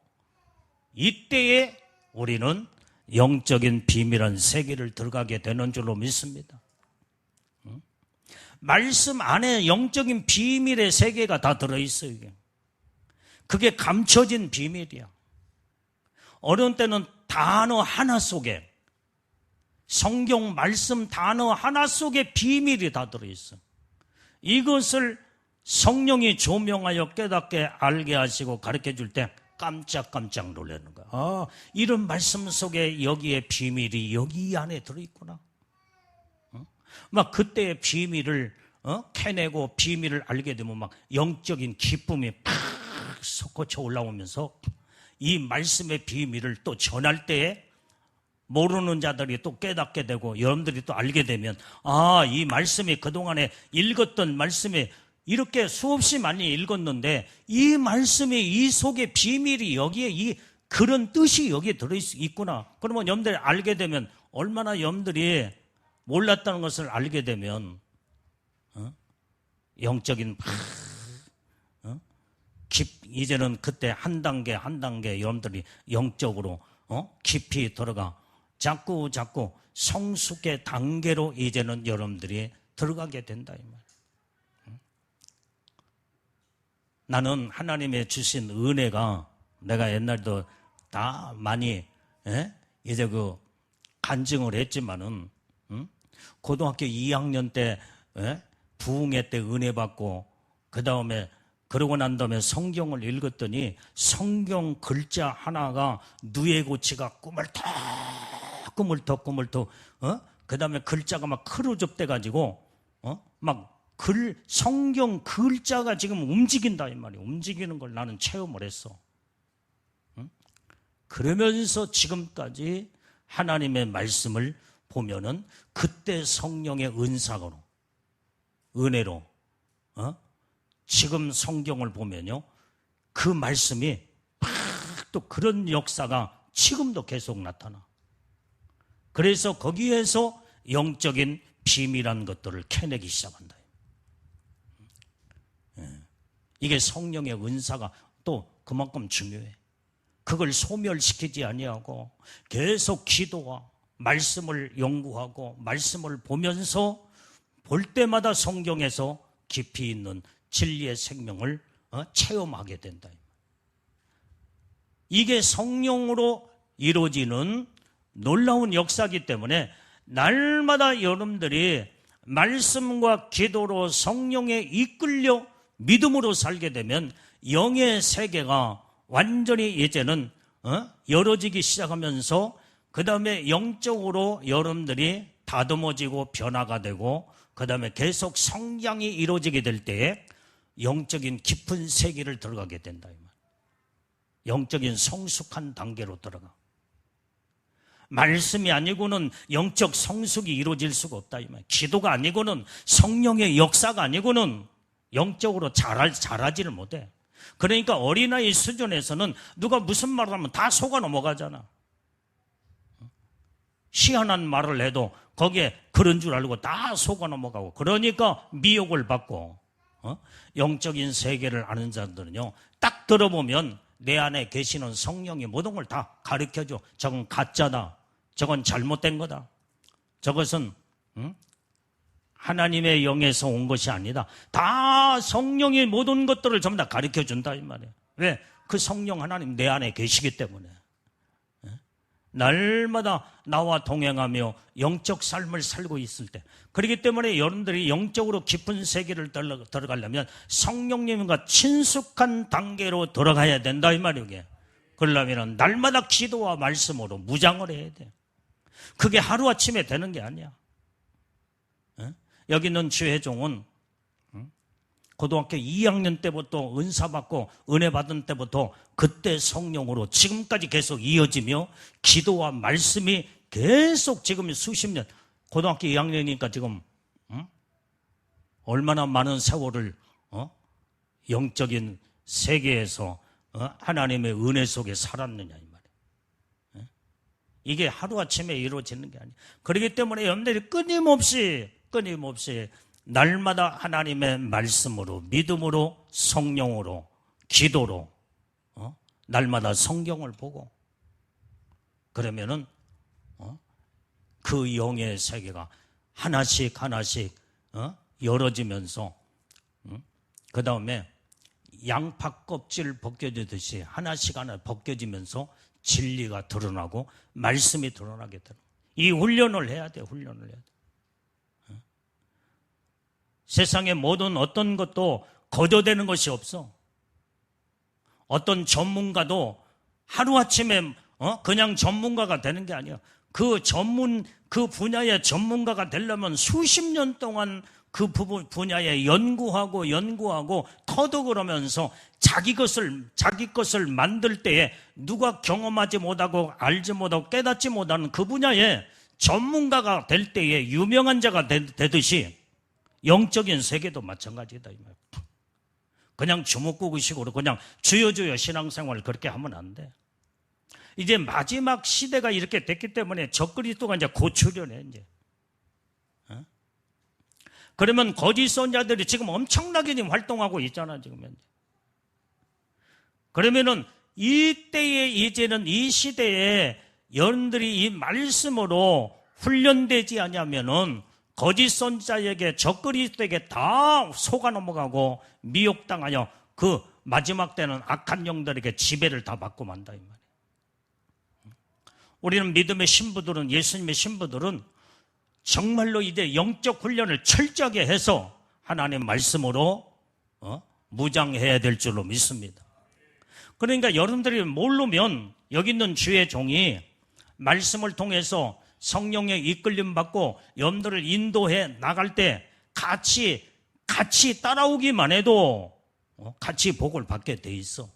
이때에 우리는 영적인 비밀한 세계를 들어가게 되는 줄로 믿습니다. 말씀 안에 영적인 비밀의 세계가 다 들어있어요. 그게 감춰진 비밀이야. 어느 때는 단어 하나 속에, 성경 말씀 단어 하나 속에 비밀이 다 들어있어. 이것을 성령이 조명하여 깨닫게 알게 하시고 가르쳐 줄 때 깜짝깜짝 놀라는 거야. 이런 말씀 속에 여기에 비밀이 여기 안에 들어있구나. 막 그때의 비밀을 캐내고 비밀을 알게 되면 막 영적인 기쁨이 팍 솟구쳐 올라오면서 이 말씀의 비밀을 또 전할 때에 모르는 자들이 또 깨닫게 되고 여러분들이 또 알게 되면, 이 말씀이 그동안에 읽었던 말씀이 이렇게 수없이 많이 읽었는데 이 말씀이 이 속에 비밀이 여기에 이 그런 뜻이 여기에 들어있구나. 그러면 여러분들이 알게 되면, 얼마나 여러분들이 몰랐다는 것을 알게 되면 영적인 이제는 그때 한 단계 한 단계 여러분들이 영적으로 깊이 들어가 자꾸 성숙의 단계로 이제는 여러분들이 들어가게 된다 이 말. 나는 하나님의 주신 은혜가 내가 옛날도 다 많이 이제 그 간증을 했지만은 고등학교 2학년 때 부흥회 때 은혜 받고 그 다음에 그러고 난 다음에 성경을 읽었더니 성경 글자 하나가 누에고치가 꾸물떡 그 다음에 글자가 막 크루접돼 가지고 막 성경 글자가 지금 움직인다 이 말이야. 움직이는 걸 나는 체험을 했어. 그러면서 지금까지 하나님의 말씀을 보면은 그때 성령의 은혜로 지금 성경을 보면요, 그 말씀이 또 그런 역사가 지금도 계속 나타나. 그래서 거기에서 영적인 비밀한 것들을 캐내기 시작한다. 이게 성령의 은사가 또 그만큼 중요해. 그걸 소멸시키지 아니하고 계속 기도와 말씀을 연구하고 말씀을 보면서 볼 때마다 성경에서 깊이 있는 진리의 생명을 체험하게 된다. 이게 성령으로 이루어지는 놀라운 역사이기 때문에 날마다 여러분들이 말씀과 기도로 성령에 이끌려 믿음으로 살게 되면 영의 세계가 완전히 이제는 열어지기 시작하면서 그 다음에 영적으로 여러분들이 다듬어지고 변화가 되고 그 다음에 계속 성장이 이루어지게 될 때에 영적인 깊은 세계를 들어가게 된다. 영적인 성숙한 단계로 들어가. 말씀이 아니고는 영적 성숙이 이루어질 수가 없다. 기도가 아니고는 성령의 역사가 아니고는 영적으로 잘하지를 못해. 그러니까 어린아이 수준에서는 누가 무슨 말을 하면 다 속아 넘어가잖아. 희한한 말을 해도 거기에 그런 줄 알고 다 속아 넘어가고, 그러니까 미혹을 받고, 영적인 세계를 아는 자들은요, 딱 들어보면 내 안에 계시는 성령이 모든 걸 다 가르쳐줘. 저건 가짜다. 저건 잘못된 거다. 저것은 하나님의 영에서 온 것이 아니다. 다 성령이 모든 것들을 전부 다 가르쳐준다 이 말이에요. 왜? 그 성령 하나님 내 안에 계시기 때문에. 날마다 나와 동행하며 영적 삶을 살고 있을 때, 그렇기 때문에 여러분들이 영적으로 깊은 세계를 들어가려면 성령님과 친숙한 단계로 들어가야 된다 이 말이에요. 그러려면 날마다 기도와 말씀으로 무장을 해야 돼. 그게 하루아침에 되는 게 아니야. 여기 있는 주회종은 고등학교 2학년 때부터 은사 받고 은혜 받은 때부터 그때 성령으로 지금까지 계속 이어지며 기도와 말씀이 계속 지금 수십 년, 고등학교 2학년이니까 지금 얼마나 많은 세월을 영적인 세계에서 하나님의 은혜 속에 살았느냐 이 말이에요. 이게 하루아침에 이루어지는 게 아니에요. 그렇기 때문에 여러분들이 끊임없이 날마다 하나님의 말씀으로, 믿음으로, 성령으로, 기도로 날마다 성경을 보고, 그러면은 그 영의 세계가 하나씩 열어지면서 그 다음에 양파 껍질 벗겨지듯이 하나씩 벗겨지면서 진리가 드러나고 말씀이 드러나게 되는, 이 훈련을 해야 돼. 훈련을 해야 돼. 세상의 모든 어떤 것도 거저되는 것이 없어. 어떤 전문가도 하루아침에 그냥 전문가가 되는 게 아니야. 그 분야의 전문가가 되려면 수십 년 동안 그 분야에 연구하고 터득을 자기 것을 만들 때에 누가 경험하지 못하고 알지 못하고 깨닫지 못하는 그 분야에 전문가가 될 때에 유명한 자가 되듯이 영적인 세계도 마찬가지다 이 말이야. 그냥 주먹구구식으로 그냥 주여 신앙생활을 그렇게 하면 안 돼. 이제 마지막 시대가 이렇게 됐기 때문에 적그리스도가 이제 고출현해 이제. 그러면 거짓 선자들이 지금 엄청나게 지금 활동하고 있잖아 지금 현재. 그러면은 이때에 이제는 이 시대에 여러분들이 이 말씀으로 훈련되지 않으면은 거짓 선자에게 적그리스도에게 다 속아 넘어가고 미혹당하여 그 마지막 때는 악한 영들에게 지배를 다 받고 만다 이 말이에요. 우리는 믿음의 신부들은, 예수님의 신부들은 정말로 이제 영적 훈련을 철저하게 해서 하나님의 말씀으로 무장해야 될 줄로 믿습니다. 그러니까 여러분들이 모르면 여기 있는 주의 종이 말씀을 통해서 성령의 이끌림 받고 여러분들을 인도해 나갈 때 같이 따라오기만 해도 같이 복을 받게 돼 있어.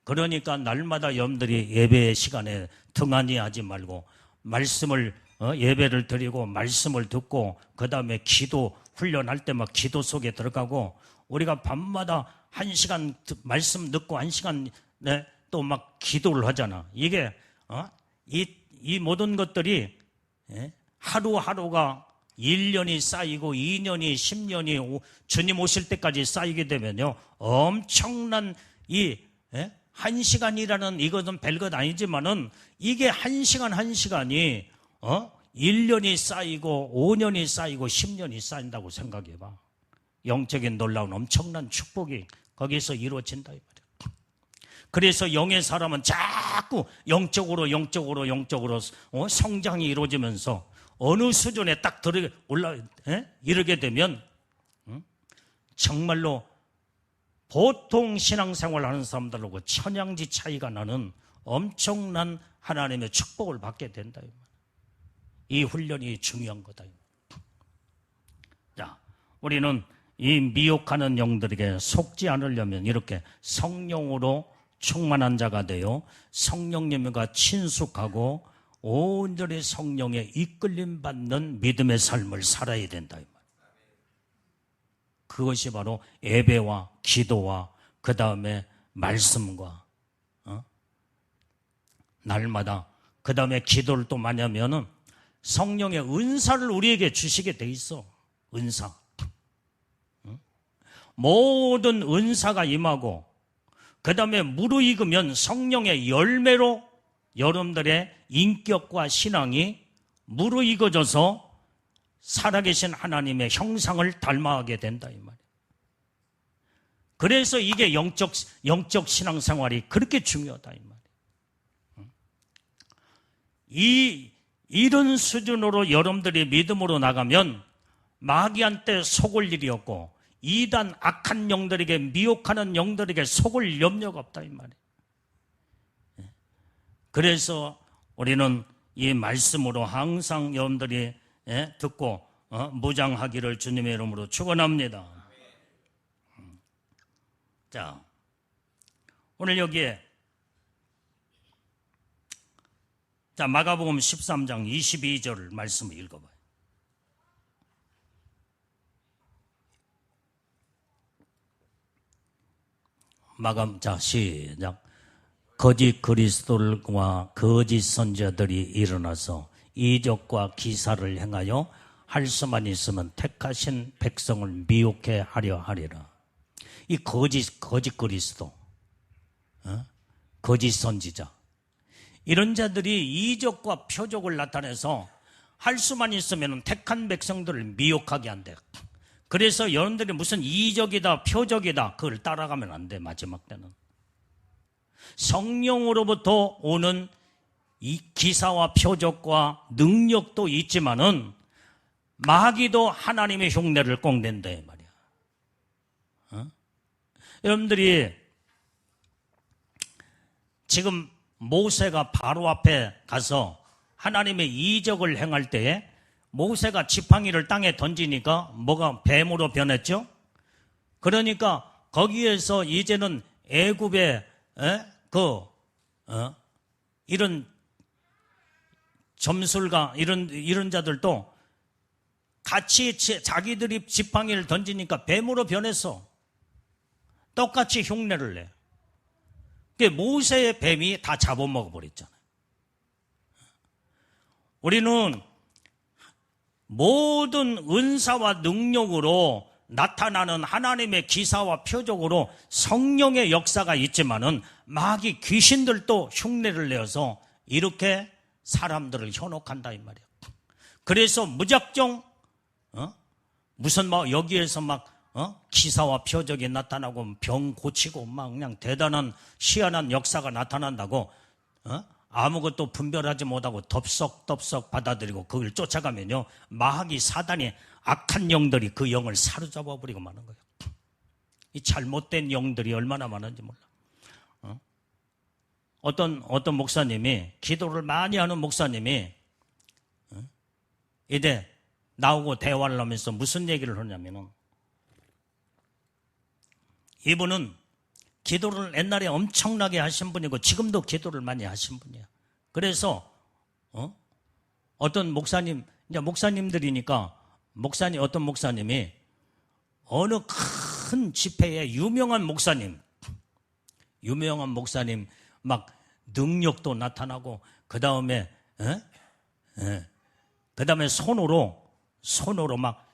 그러니까 날마다 여러분들이 예배 시간에 등한히 하지 말고 말씀을 예배를 드리고 말씀을 듣고 그 다음에 기도 훈련할 때 막 기도 속에 들어가고, 우리가 밤마다 1시간 말씀 듣고 1시간 또 막 기도를 하잖아. 이게 이 모든 것들이 하루하루가 1년이 쌓이고 2년이 10년이 주님 오실 때까지 쌓이게 되면요, 엄청난 이 1시간이라는 이것은 별것 아니지만은 이게 1시간이 1년이 쌓이고 5년이 쌓이고 10년이 쌓인다고 생각해봐. 영적인 놀라운 엄청난 축복이 거기서 이루어진다 이 말이야. 그래서 영의 사람은 자꾸 영적으로 성장이 이루어지면서 어느 수준에 딱 이르게 되면 정말로 보통 신앙생활 하는 사람들하고 천양지 차이가 나는 엄청난 하나님의 축복을 받게 된다. 이 훈련이 중요한 거다. 자, 우리는 이 미혹하는 영들에게 속지 않으려면 이렇게 성령으로 충만한 자가 되어 성령님과 친숙하고 온전히 성령의 이끌림 받는 믿음의 삶을 살아야 된다. 그것이 바로 예배와 기도와 그 다음에 말씀과 날마다 그 다음에 기도를 또 많이 하면은 성령의 은사를 우리에게 주시게 돼 있어. 은사. 모든 은사가 임하고 그 다음에 무르익으면 성령의 열매로 여러분들의 인격과 신앙이 무르익어져서 살아계신 하나님의 형상을 닮아가게 된다 이 말이에요. 그래서 이게 영적 신앙생활이 그렇게 중요하다 이 말이에요. 이런 수준으로 여러분들이 믿음으로 나가면 마귀한테 속을 일이 없고 이단 악한 영들에게 미혹하는 영들에게 속을 염려가 없다 이 말이에요. 그래서 우리는 이 말씀으로 항상 여러분들이 듣고 무장하기를 주님의 이름으로 축원합니다. 자, 오늘 여기에 자 마가복음 13장 22절 말씀을 읽어봐요. 자 시작. 거짓 그리스도들과 거짓 선지자들이 일어나서 이적과 기사를 행하여 할 수만 있으면 택하신 백성을 미혹해 하려 하리라. 이 거짓 그리스도, 거짓 선지자 이런 자들이 이적과 표적을 나타내서 할 수만 있으면 택한 백성들을 미혹하게 한대. 그래서 여러분들이 무슨 이적이다 표적이다 그걸 따라가면 안 돼. 마지막 때는 성령으로부터 오는 이 기사와 표적과 능력도 있지만은 마귀도 하나님의 흉내를 꼭 낸다 이 말이야. 여러분들이 지금 모세가 바로 앞에 가서 하나님의 이적을 행할 때에 모세가 지팡이를 땅에 던지니까 뭐가 뱀으로 변했죠? 그러니까 거기에서 이제는 애굽의 이런 점술가 이런 자들도 같이 자기들이 지팡이를 던지니까 뱀으로 변했어. 똑같이 흉내를 내. 모세의 뱀이 다 잡아먹어 버렸잖아요. 우리는 모든 은사와 능력으로 나타나는 하나님의 기사와 표적으로 성령의 역사가 있지만은 마귀 귀신들도 흉내를 내어서 이렇게 사람들을 현혹한다 이 말이에요. 그래서 무작정 무슨 여기에서 기사와 표적이 나타나고 병 고치고 그냥 대단한 희한한 역사가 나타난다고 아무것도 분별하지 못하고 덥석덥석 받아들이고 그걸 쫓아가면요 마귀 사단이 악한 영들이 그 영을 사로잡아 버리고 마는 거예요. 이 잘못된 영들이 얼마나 많은지 몰라. 어떤 목사님이 기도를 많이 하는 목사님이 이제 나오고 대화를 하면서 무슨 얘기를 하냐면은 이분은 기도를 옛날에 엄청나게 하신 분이고 지금도 기도를 많이 하신 분이에요. 그래서 어떤 목사님, 이제 목사님들이니까 어떤 목사님이 어느 큰 집회에 유명한 목사님 막 능력도 나타나고 그 다음에 손으로 막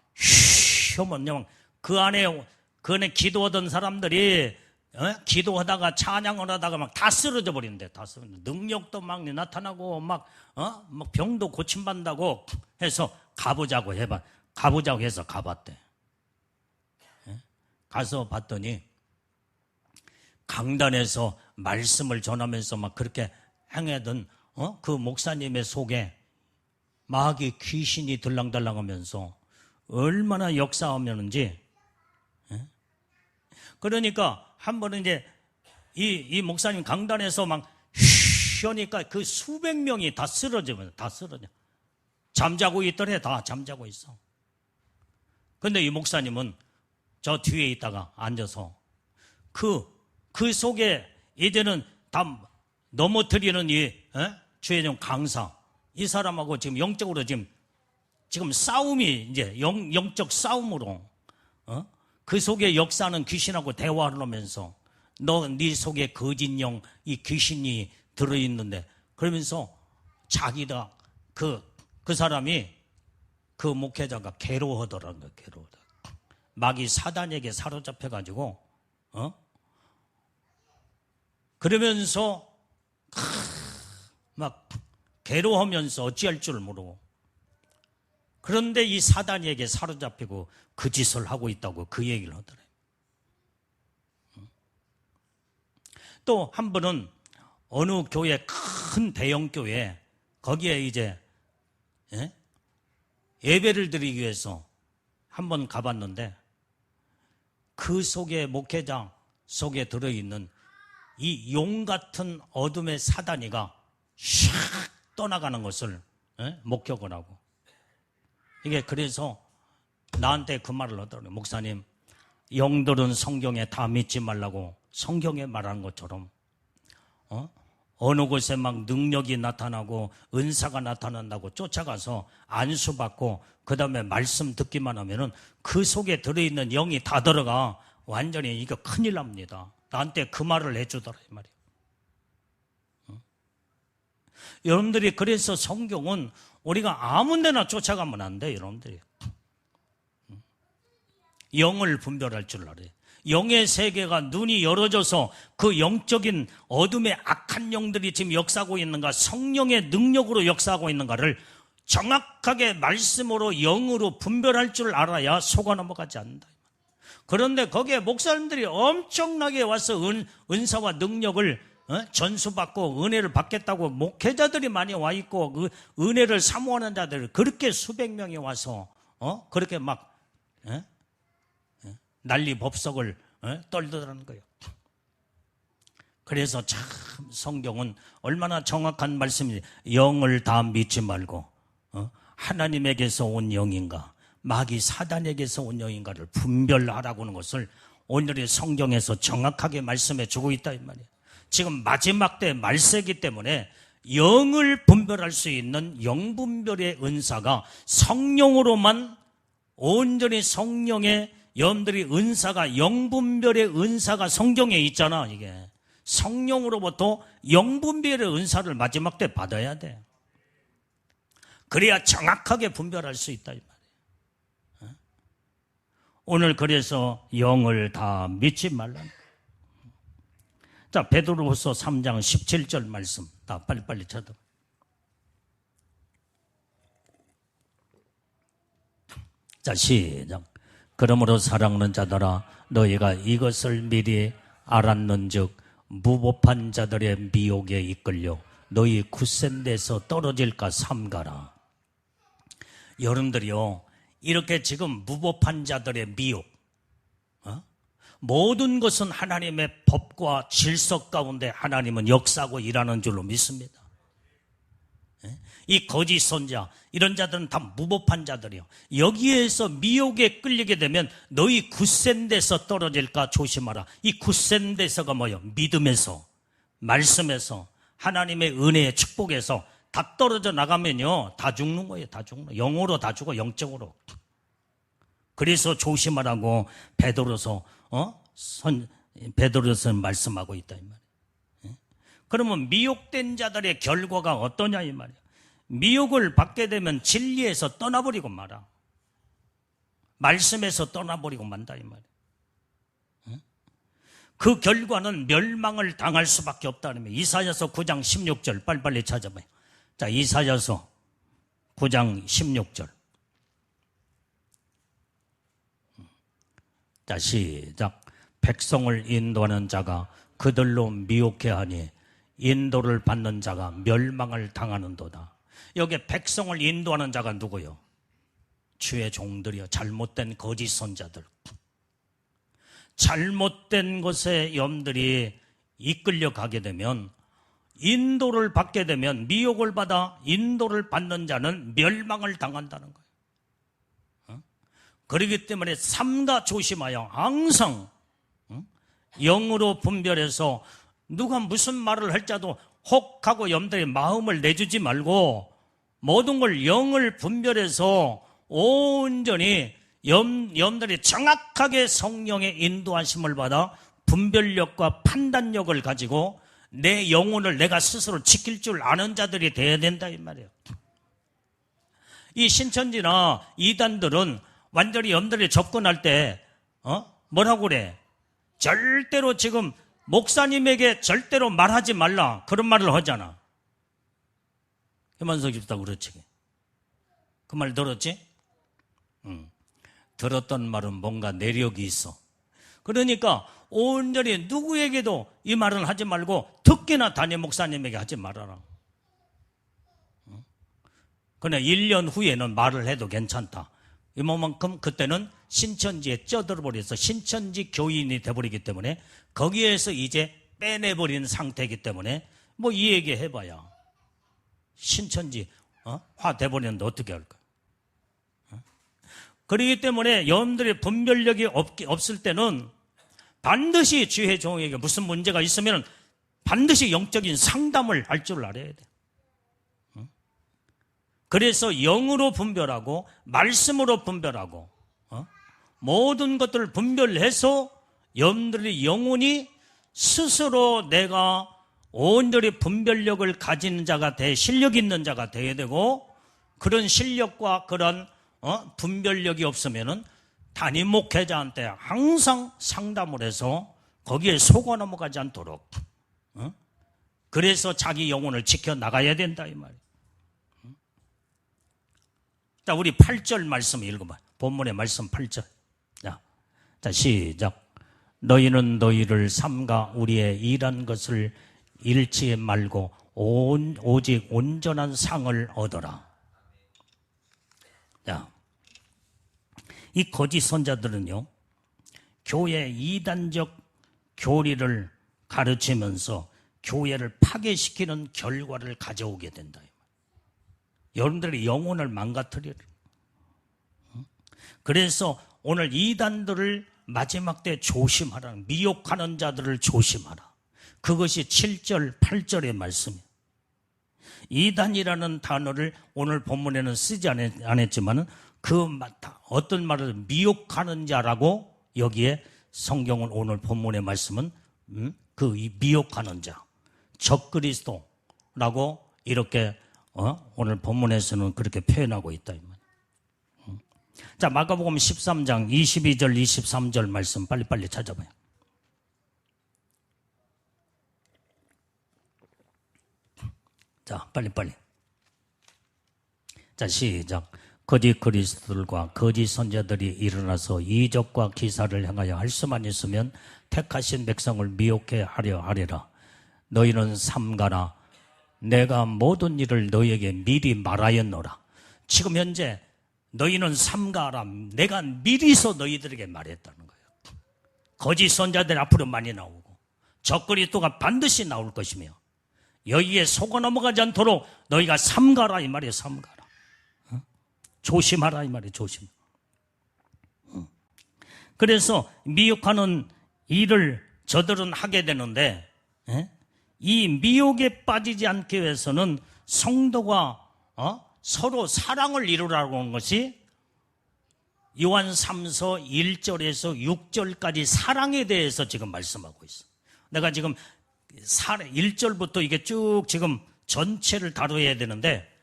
휘어만 그 안에 기도하던 사람들이 기도하다가 찬양을 하다가 막 다 쓰러져 버리는데 능력도 막 나타나고 막 병도 고침받는다고 해서 가보자고 해서 가봤대. 가서 봤더니 강단에서 말씀을 전하면서 막 그렇게 행하던 그 목사님의 속에 마귀 귀신이 들랑달랑하면서 얼마나 역사하면은지. 그러니까 한 번은 이제 이 목사님 강단에서 막 쉬니까 그 수백 명이 다 쓰러져. 잠자고 있더래. 다 잠자고 있어. 근데 이 목사님은 저 뒤에 있다가 앉아서 그 속에 이제는 다 넘어뜨리는 이 주의종 강사 이 사람하고 지금 영적으로 지금 싸움이 이제 영적 싸움으로 그 속에 역사하는 귀신하고 대화를 하면서 네 속에 거짓 영, 이 귀신이 들어있는데 그러면서 자기가 그 사람이 그 목회자가 괴로워하더라는 거예요. 괴로워하다. 마귀 사단에게 사로잡혀가지고 그러면서 막 괴로워하면서 어찌할 줄 모르고 그런데 이 사단에게 사로잡히고 그 짓을 하고 있다고 그 얘기를 하더래요. 또 한 번은 어느 교회 큰 대형 교회 거기에 이제 예배를 드리기 위해서 한 번 가봤는데 그 속에 목회자 속에 들어있는 이 용 같은 어둠의 사단이가 샥 떠나가는 것을 목격을 하고 이게 그래서 나한테 그 말을 하더라고요. 목사님, 영들은 성경에 다 믿지 말라고 성경에 말한 것처럼 어느 곳에 막 능력이 나타나고 은사가 나타난다고 쫓아가서 안수받고 그 다음에 말씀 듣기만 하면은 그 속에 들어있는 영이 다 들어가 완전히 이거 큰일 납니다. 나한테 그 말을 해주더라 이 말이에요. 여러분들이 그래서 성경은 우리가 아무 데나 쫓아가면 안 돼요. 여러분들이 영을 분별할 줄 알아요. 영의 세계가 눈이 열어져서 그 영적인 어둠의 악한 영들이 지금 역사하고 있는가, 성령의 능력으로 역사하고 있는가를 정확하게 말씀으로 영으로 분별할 줄 알아야 속아 넘어가지 않는다. 그런데 거기에 목사님들이 엄청나게 와서 은사와 능력을 전수받고 은혜를 받겠다고 목회자들이 많이 와 있고 그 은혜를 사모하는 자들 그렇게 수백 명이 와서 그렇게 막 난리 법석을 떨더라는 거예요. 그래서 참 성경은 얼마나 정확한 말씀인지 영을 다 믿지 말고 하나님에게서 온 영인가 마귀 사단에게서 온 영인가를 분별하라고 하는 것을 오늘의 성경에서 정확하게 말씀해 주고 있다 이 말이에요. 지금 마지막 때 말세기 때문에 영을 분별할 수 있는 영분별의 은사가 성령으로만 온전히 성령의 여러분들이 은사가 영분별의 은사가 성경에 있잖아. 이게 성령으로부터 영분별의 은사를 마지막 때 받아야 돼. 그래야 정확하게 분별할 수 있다 이 말이에요. 오늘 그래서 영을 다 믿지 말라. 자, 베드로후서 3장 17절 말씀 다 빨리빨리 쳐도. 자, 시작. 그러므로 사랑하는 자들아 너희가 이것을 미리 알았는즉 무법한 자들의 미혹에 이끌려 너희 굳센 데서 떨어질까 삼가라. 여러분들이요 이렇게 지금 무법한 자들의 미혹 모든 것은 하나님의 법과 질서 가운데 하나님은 역사하고 일하는 줄로 믿습니다. 이 거짓 선자 이런 자들은 다 무법한 자들이요. 여기에서 미혹에 끌리게 되면 너희 굳센 데서 떨어질까 조심하라. 이 굳센 데서가 뭐예요? 믿음에서 말씀에서 하나님의 은혜의 축복에서 다 떨어져 나가면요 다 죽는 거예요. 다 죽는 거예요. 영으로 다 죽어 영적으로. 그래서 조심하라고 베드로서는 말씀하고 있다 이 말이에요. 그러면 미혹된 자들의 결과가 어떠냐 이 말이에요. 미혹을 받게 되면 진리에서 떠나버리고 말아. 말씀에서 떠나버리고 만다 이 말이에요. 그 결과는 멸망을 당할 수밖에 없다는 거예요. 이사야서 9장 16절 빨리빨리 찾아봐요. 자, 이사야서 9장 16절. 자, 시작. 백성을 인도하는 자가 그들로 미혹해 하니 인도를 받는 자가 멸망을 당하는도다. 여기 백성을 인도하는 자가 누구요? 주의 종들이요. 잘못된 거짓 선자들. 잘못된 것에 염들이 이끌려 가게 되면 인도를 받게 되면 미혹을 받아 인도를 받는 자는 멸망을 당한다는 거예요. 그렇기 때문에 삼가 조심하여 항상 영으로 분별해서 누가 무슨 말을 할자도 혹하고 염들이 마음을 내주지 말고 모든 걸 영을 분별해서 온전히 여러분들이 정확하게 성령의 인도하심을 받아 분별력과 판단력을 가지고 내 영혼을 내가 스스로 지킬 줄 아는 자들이 돼야 된다 이 말이에요. 이 신천지나 이단들은 완전히 여러분들이 접근할 때 뭐라고 그래? 절대로 지금 목사님에게 절대로 말하지 말라 그런 말을 하잖아. 김한석 집사가 그렇지. 그 말 들었지? 들었던 말은 뭔가 내력이 있어. 그러니까 온전히 누구에게도 이 말은 하지 말고 특히나 담임 목사님에게 하지 말아라. 그러나 1년 후에는 말을 해도 괜찮다. 이만큼 그때는 신천지에 쩌들어버려서 신천지 교인이 돼버리기 때문에 거기에서 이제 빼내버린 상태이기 때문에 뭐 이 얘기 해봐야 신천지 화 돼버리는데 어떻게 할까? 그렇기 때문에 여러분들의 분별력이 없을 때는 반드시 주의 종에게 무슨 문제가 있으면 반드시 영적인 상담을 할 줄 알아야 돼. 그래서 영으로 분별하고 말씀으로 분별하고 모든 것들을 분별해서 여러분들의 영혼이 스스로 내가 온전히 분별력을 가진 자가 실력 있는 자가 되어야 되고 그런 실력과 그런 분별력이 없으면은 담임 목회자한테 항상 상담을 해서 거기에 속아 넘어가지 않도록 그래서 자기 영혼을 지켜나가야 된다 이 말이에요. 자, 우리 8절 말씀 읽어봐. 본문의 말씀 8절. 자, 시작. 너희는 너희를 삼가 우리의 일한 것을 잃지 말고 오직 온전한 상을 얻어라. 자, 이 거짓 선자들은요, 교회 이단적 교리를 가르치면서 교회를 파괴시키는 결과를 가져오게 된다. 여러분들의 영혼을 망가뜨리려. 그래서 오늘 이단들을 마지막 때 조심하라. 미혹하는 자들을 조심하라. 그것이 7절, 8절의 말씀이에요. 이단이라는 단어를 오늘 본문에는 쓰지 않았지만은 어떤 말을 미혹하는 자라고 여기에 성경은 오늘 본문의 말씀은 그 미혹하는 자, 적그리스도라고 이렇게 오늘 본문에서는 그렇게 표현하고 있다. 자, 마가복음 13장 22절 23절 말씀 빨리빨리 찾아봐요. 자, 빨리빨리. 자, 시작. 거짓 그리스도들과 거짓 선자들이 일어나서 이적과 기사를 행하여 할 수만 있으면 택하신 백성을 미혹해 하려 하리라. 너희는 삼가라. 내가 모든 일을 너희에게 미리 말하였노라. 지금 현재 너희는 삼가라. 내가 미리서 너희들에게 말했다는 거예요. 거짓 선자들 앞으로 많이 나오고 적그리스도가 반드시 나올 것이며 여기에 속아 넘어가지 않도록 너희가 삼가라 이 말이에요. 삼가라. 조심하라 이 말이에요. 조심. 그래서 미혹하는 일을 저들은 하게 되는데 이 미혹에 빠지지 않기 위해서는 성도가 서로 사랑을 이루라고 하는 것이 요한 3서 1절에서 6절까지 사랑에 대해서 지금 말씀하고 있어. 내가 지금 1절부터 이게 쭉 지금 전체를 다뤄야 되는데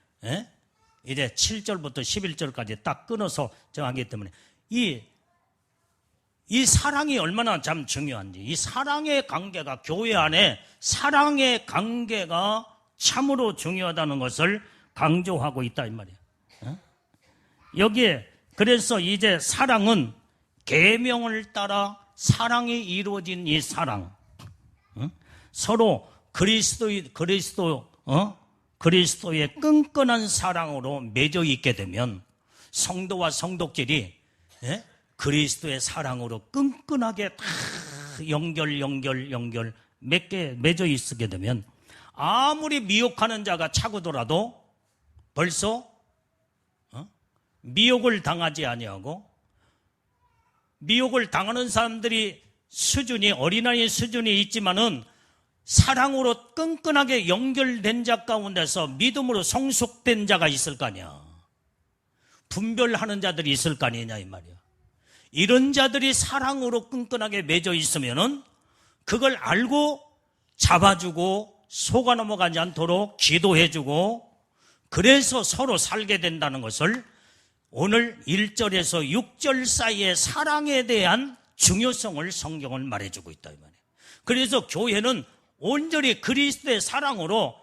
이제 7절부터 11절까지 딱 끊어서 정하기 때문에 이 사랑이 얼마나 참 중요한지, 이 사랑의 관계가 교회 안에 사랑의 관계가 참으로 중요하다는 것을 강조하고 있다 이 말이에요. 여기에 그래서 이제 사랑은 계명을 따라 사랑이 이루어진 이 사랑, 서로 그리스도의 끈끈한 사랑으로 맺어 있게 되면 성도와 성도끼리 그리스도의 사랑으로 끈끈하게 다 연결 맺어 있게 되면 아무리 미혹하는 자가 차고더라도 벌써 미혹을 당하지 아니하고 미혹을 당하는 사람들이 어린아이 수준이 있지만은 사랑으로 끈끈하게 연결된 자 가운데서 믿음으로 성숙된 자가 있을 거 아니야. 분별하는 자들이 있을 거 아니냐 이 말이야. 이런 자들이 사랑으로 끈끈하게 맺어 있으면은 그걸 알고 잡아주고 속아 넘어가지 않도록 기도해주고 그래서 서로 살게 된다는 것을 오늘 1절에서 6절 사이의 사랑에 대한 중요성을 성경을 말해주고 있다 이 말이에요. 그래서 교회는 온전히 그리스도의 사랑으로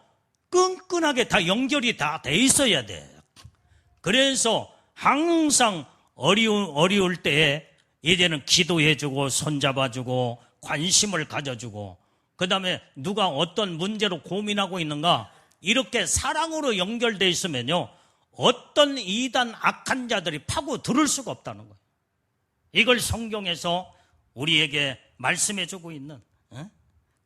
끈끈하게 다 연결이 다 돼 있어야 돼. 그래서 항상 어려울 때에 이제는 기도해주고 손잡아주고 관심을 가져주고 그 다음에 누가 어떤 문제로 고민하고 있는가 이렇게 사랑으로 연결되어 있으면요 어떤 이단 악한 자들이 파고 들을 수가 없다는 거예요. 이걸 성경에서 우리에게 말씀해주고 있는.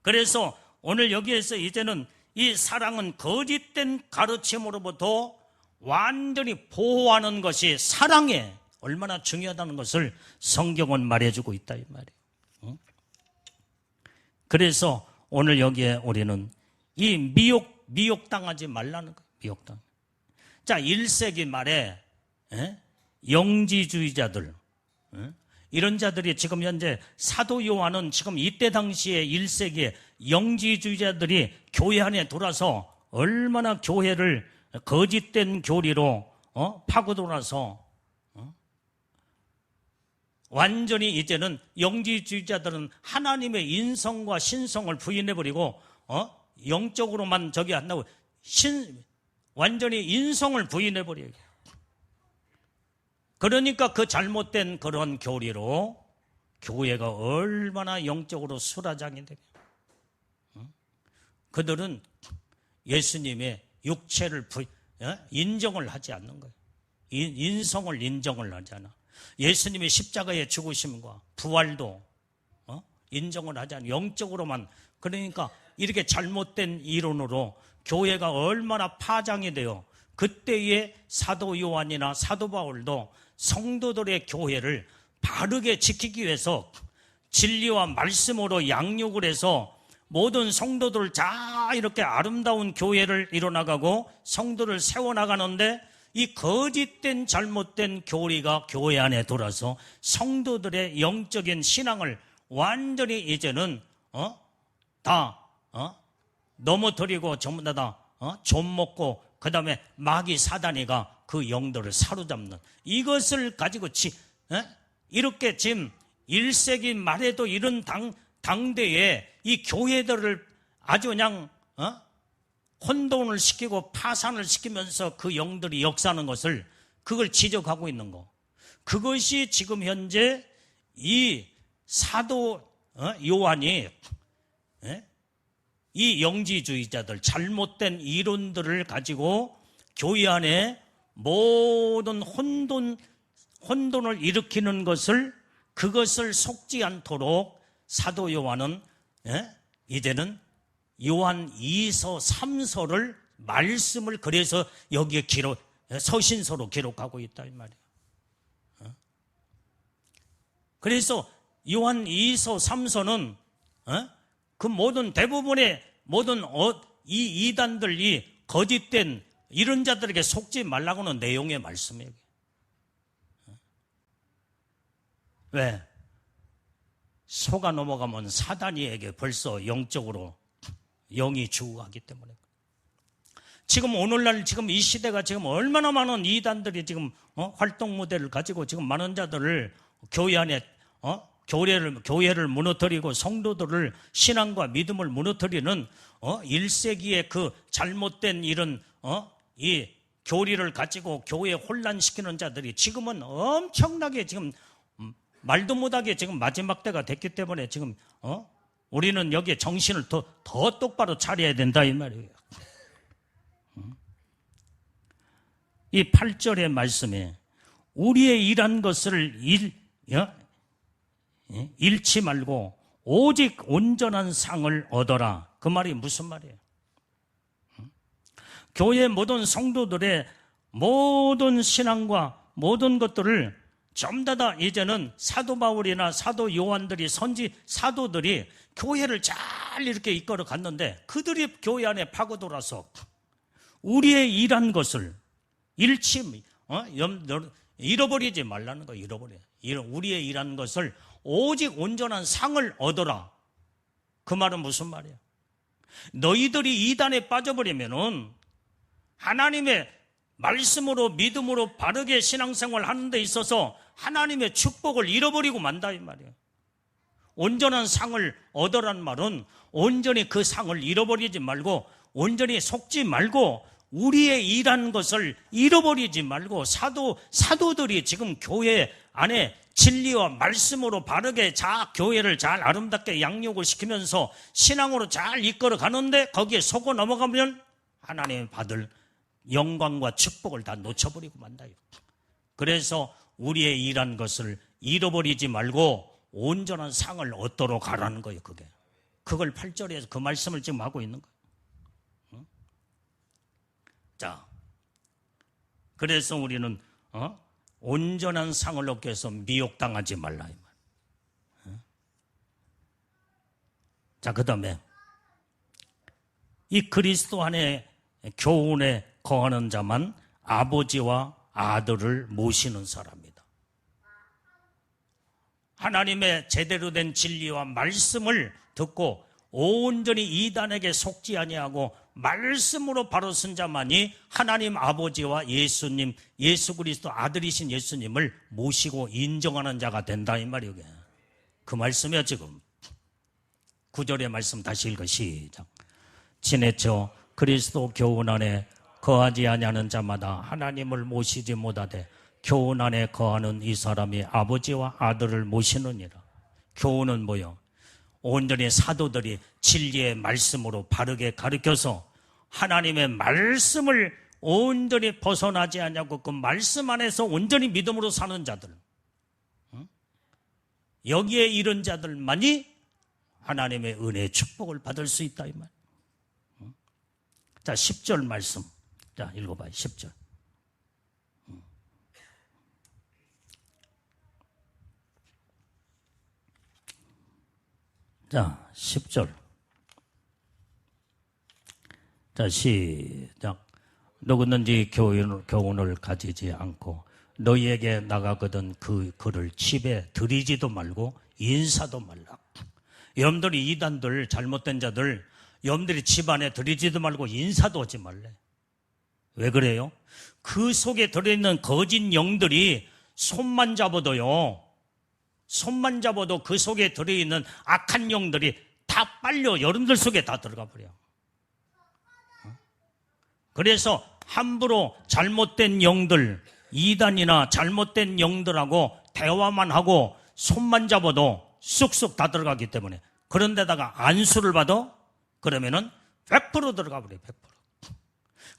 그래서 오늘 여기에서 이제는 이 사랑은 거짓된 가르침으로부터 완전히 보호하는 것이 사랑에 얼마나 중요하다는 것을 성경은 말해주고 있다 이 말이에요. 그래서 오늘 여기에 우리는 이 미혹당하지 말라는 거예요. 미혹당. 자, 1세기 말에 영지주의자들 이런 자들이 지금 현재 사도 요한은 지금 이때 당시에 1세기에 영지주의자들이 교회 안에 들어와서 얼마나 교회를 거짓된 교리로 파고들어서 완전히 이제는 영지주의자들은 하나님의 인성과 신성을 부인해버리고 영적으로만 저기 한다고 완전히 인성을 부인해버려요. 그러니까 그 잘못된 그런 교리로 교회가 얼마나 영적으로 수라장이 되냐. 그들은 예수님의 육체를 인정을 하지 않는 거예요. 인성을 인정을 하지 않아. 예수님의 십자가의 죽으심과 부활도 인정을 하지 않아. 영적으로만. 그러니까 이렇게 잘못된 이론으로 교회가 얼마나 파장이 되어 그때의 사도 요한이나 사도 바울도 성도들의 교회를 바르게 지키기 위해서 진리와 말씀으로 양육을 해서 모든 성도들 다 이렇게 아름다운 교회를 이뤄나가고 성도를 세워나가는데 이 거짓된 잘못된 교리가 교회 안에 들어서 성도들의 영적인 신앙을 완전히 이제는 다 넘어뜨리고 전부 다 좀먹고 그 다음에 마귀 사단이가 그 영들을 사로잡는 이것을 가지고 이렇게 지금 1세기 말에도 이런 당대에 이 교회들을 아주 그냥 혼돈을 시키고 파산을 시키면서 그 영들이 역사하는 것을 그걸 지적하고 있는 거. 그것이 지금 현재 이 사도 요한이 이 영지주의자들 잘못된 이론들을 가지고 교회 안에 모든 혼돈을 일으키는 것을 그것을 속지 않도록 사도 요한은 이제는 요한 2서 3서를 말씀을 그래서 여기에 서신서로 기록하고 있다 이 말이에요. 그래서 요한 2서 3서는 그 모든 대부분의 모든 이 이단들이 거짓된 이런 자들에게 속지 말라고는 내용의 말씀이에요. 왜? 속아 넘어가면 사단이에게 벌써 영적으로 영이 주하기 때문에. 지금 오늘날 지금 이 시대가 지금 얼마나 많은 이단들이 지금 활동 무대를 가지고 지금 많은 자들을 교회 안에 교회를 무너뜨리고 성도들을 신앙과 믿음을 무너뜨리는 1세기의 그 잘못된 이런 이 교리를 가지고 교회에 혼란시키는 자들이 지금은 엄청나게 지금 말도 못하게 지금 마지막 때가 됐기 때문에 지금 우리는 여기에 정신을 더 똑바로 차려야 된다 이 말이에요. 이 8절의 말씀에 우리의 일한 것을 잃지 말고 오직 온전한 상을 얻어라. 그 말이 무슨 말이에요? 교회 모든 성도들의 모든 신앙과 모든 것들을 전부 다 이제는 사도 바울이나 사도 요한들이 사도들이 교회를 잘 이렇게 이끌어 갔는데 그들이 교회 안에 파고들어서 우리의 일한 것을 잃어버리지 말라는 거예요. 우리의 일한 것을 오직 온전한 상을 얻어라. 그 말은 무슨 말이야? 너희들이 이단에 빠져버리면은 하나님의 말씀으로 믿음으로 바르게 신앙생활 하는 데 있어서 하나님의 축복을 잃어버리고 만다 이 말이야. 온전한 상을 얻으란 말은 온전히 그 상을 잃어버리지 말고 온전히 속지 말고 우리의 일한 것을 잃어버리지 말고 사도들이 지금 교회 안에 진리와 말씀으로 바르게 교회를 잘 아름답게 양육을 시키면서 신앙으로 잘 이끌어 가는데 거기에 속어 넘어가면 하나님이 받을 영광과 축복을 다 놓쳐버리고 만다요. 그래서 우리의 일한 것을 잃어버리지 말고 온전한 상을 얻도록 하라는 거예요. 그걸 8절에서 그 말씀을 지금 하고 있는 거예요. 응? 자, 그래서 우리는 온전한 상을 얻기 위해서 미혹당하지 말라 이 말. 응? 자, 그 다음에 이 그리스도 안에 교훈에 거하는 자만 아버지와 아들을 모시는 사람이다. 하나님의 제대로 된 진리와 말씀을 듣고 온전히 이단에게 속지 아니하고 말씀으로 바로 쓴 자만이 하나님 아버지와 예수님, 예수 그리스도 아들이신 예수님을 모시고 인정하는 자가 된다 이 말이에요. 그 말씀이야 지금. 9절의 말씀 다시 읽어 시작. 지내쳐 그리스도 교훈 안에 거하지 아니하는 자마다 하나님을 모시지 못하되 교훈 안에 거하는 이 사람이 아버지와 아들을 모시느니라. 교훈은 뭐요? 온전히 사도들이 진리의 말씀으로 바르게 가르쳐서 하나님의 말씀을 온전히 벗어나지 않냐고 그 말씀 안에서 온전히 믿음으로 사는 자들, 여기에 이른 자들만이 하나님의 은혜의 축복을 받을 수 있다 이 말. 자, 10절 말씀. 자, 읽어봐요. 10절. 자, 10절. 자, 시작. 누구든지 교훈을 가지지 않고 너희에게 나가거든 그 글을 집에 들이지도 말고 인사도 말라. 여러분들이 이단들, 잘못된 자들, 여러분들이 집안에 들이지도 말고 인사도 하지 말래. 왜 그래요? 그 속에 들어있는 거짓 영들이 손만 잡아도요, 손만 잡아도 그 속에 들어있는 악한 영들이 다 빨려 여러분들 속에 다 들어가 버려. 그래서 함부로 잘못된 영들, 이단이나 잘못된 영들하고 대화만 하고 손만 잡아도 쑥쑥 다 들어가기 때문에, 그런데다가 안수를 받아? 그러면은 100% 들어가 버려요. 100%.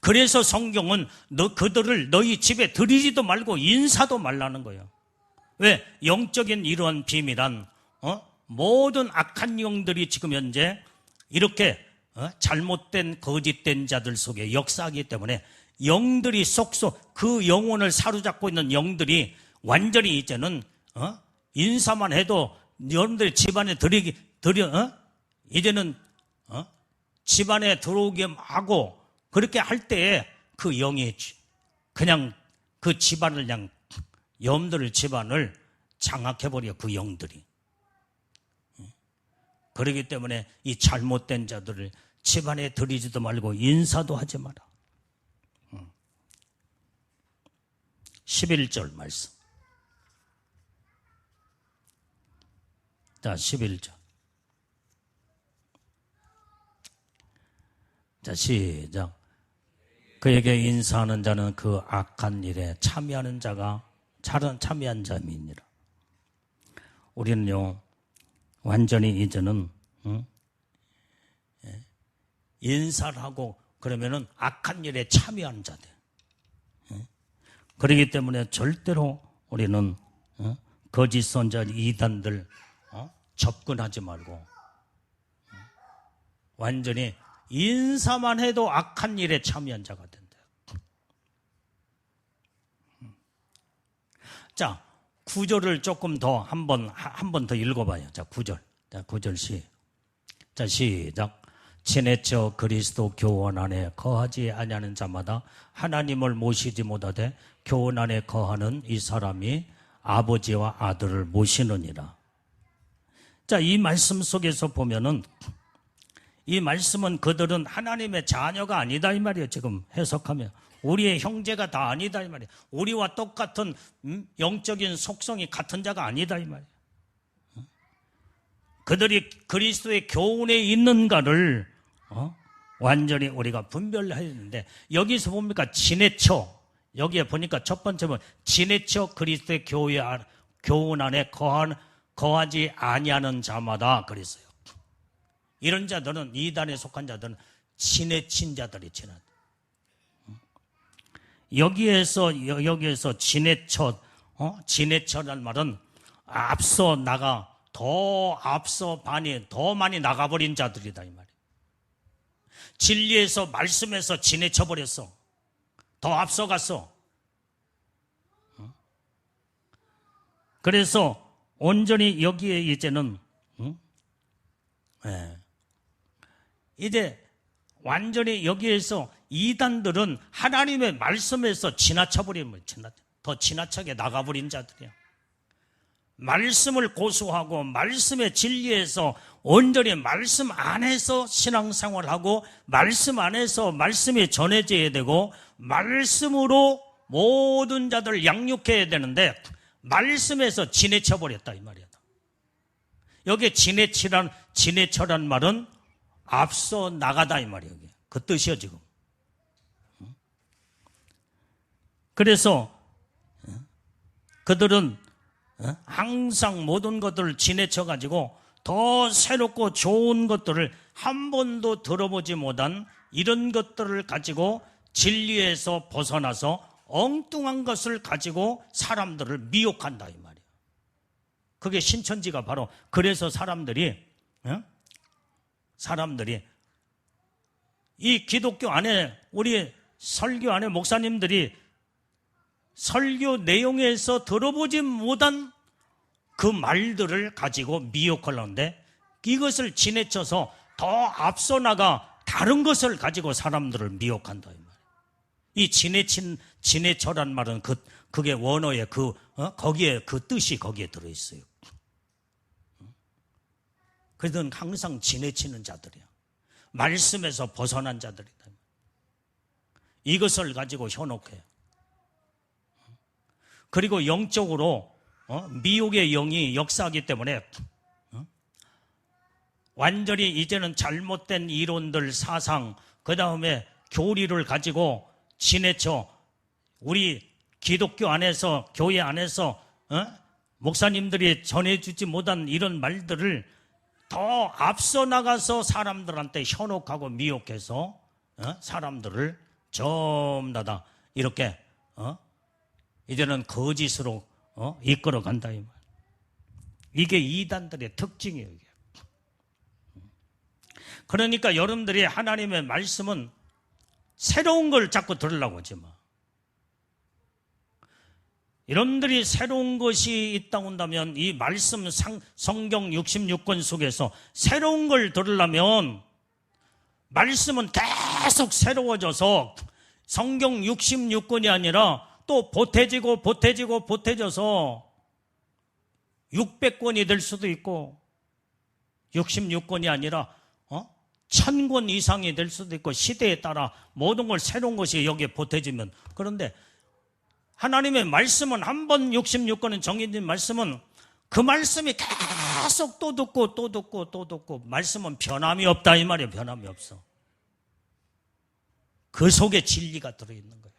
그래서 성경은 그들을 너희 집에 들이지도 말고 인사도 말라는 거예요. 왜? 영적인 이러한 비밀한 모든 악한 영들이 지금 현재 이렇게 잘못된 거짓된 자들 속에 역사하기 때문에 영들이 쏙쏙 그 영혼을 사로잡고 있는 영들이 완전히 이제는 인사만 해도 여러분들 집안에 이제는 집안에 들어오게 하고 그렇게 할 때에 그 영이 그냥 그 집안을 그냥 여러분들 집안을 장악해버려 그 영들이. 그렇기 때문에 이 잘못된 자들을 집안에 들이지도 말고 인사도 하지 마라. 11절 말씀. 자, 11절. 자, 시작. 그에게 인사하는 자는 그 악한 일에 참여하는 자가 참여한 자임이니라. 우리는요, 완전히 이제는 인사를 하고 그러면은 악한 일에 참여하는 자들. 그렇기 때문에 절대로 우리는 거짓 선자 이단들 접근하지 말고 완전히 인사만 해도 악한 일에 참여한 자가 된다. 자, 9절을 조금 더 한 번 더 읽어봐요. 자, 9절. 자, 9절 자, 시작. 지내쳐 그리스도 교훈 안에 거하지 아니하는 자마다 하나님을 모시지 못하되 교훈 안에 거하는 이 사람이 아버지와 아들을 모시느니라. 자, 이 말씀 속에서 보면은 이 말씀은 그들은 하나님의 자녀가 아니다 이 말이에요. 지금 해석하면 우리의 형제가 다 아니다 이 말이에요. 우리와 똑같은 영적인 속성이 같은 자가 아니다 이 말이에요. 그들이 그리스도의 교훈에 있는가를 완전히 우리가 분별해야 되는데, 여기서 봅니까? 지내쳐, 여기에 보니까 첫 번째 번 지내쳐 그리스도의 교훈 안에 거하지 아니하는 자마다 그랬어요. 이런 자들은, 이단에 속한 자들은 지내친 자들이 지나. 여기에서 지내쳐란 말은 앞서 나가, 더 많이 나가버린 자들이다 이 말이에요. 진리에서, 말씀에서 지내쳐버렸어. 더 앞서갔어. 그래서 온전히 여기에 이제는 이제 완전히 여기에서 이단들은 하나님의 말씀에서 지나쳐버리면 더 지나치게 나가버린 자들이야. 말씀을 고수하고 말씀의 진리에서 온전히 말씀 안에서 신앙생활하고 말씀 안에서 말씀이 전해져야 되고 말씀으로 모든 자들 양육해야 되는데 말씀에서 지내쳐버렸다 이 말이야. 여기에 지내쳐란 말은 앞서 나가다 이 말이에요. 그 뜻이요 지금. 그래서 그들은 항상 모든 것들을 지내쳐가지고 더 새롭고 좋은 것들을 한 번도 들어보지 못한 이런 것들을 가지고 진리에서 벗어나서 엉뚱한 것을 가지고 사람들을 미혹한다 이 말이에요. 그게 신천지가 바로 그래서 사람들이 이 기독교 안에, 우리 설교 안에 목사님들이 설교 내용에서 들어보지 못한 그 말들을 가지고 미혹하려는데 이것을 지내쳐서 더 앞서 나가 다른 것을 가지고 사람들을 미혹한다 이 말이에요. 이 지내쳐란 말은 그게 원어의 거기에 그 뜻이 거기에 들어있어요. 그들은 항상 지내치는 자들이야. 말씀에서 벗어난 자들이다. 이것을 가지고 현혹해요. 그리고 영적으로 미혹의 영이 역사하기 때문에 완전히 이제는 잘못된 이론들, 사상, 그 다음에 교리를 가지고 지내쳐 우리 기독교 안에서, 교회 안에서 목사님들이 전해주지 못한 이런 말들을 더 앞서 나가서 사람들한테 현혹하고 미혹해서 사람들을 전부 다 이렇게 이제는 거짓으로 이끌어 간다 이 말. 이게 이단들의 특징이에요. 이게. 그러니까 여러분들이 하나님의 말씀은 새로운 걸 자꾸 들으려고 하지 마. 여러분들이 새로운 것이 있다고 한다면 이 말씀 성경 66권 속에서 새로운 걸 들으려면 말씀은 계속 새로워져서 성경 66권이 아니라 또 보태져서 600권이 될 수도 있고 66권이 아니라 1000권 이상이 될 수도 있고 시대에 따라 모든 걸 새로운 것이 여기에 보태지면, 그런데 하나님의 말씀은 한 번 66권은 정해진 말씀은 그 말씀이 계속 또 듣고 말씀은 변함이 없다 이 말이에요. 변함이 없어. 그 속에 진리가 들어있는 거예요.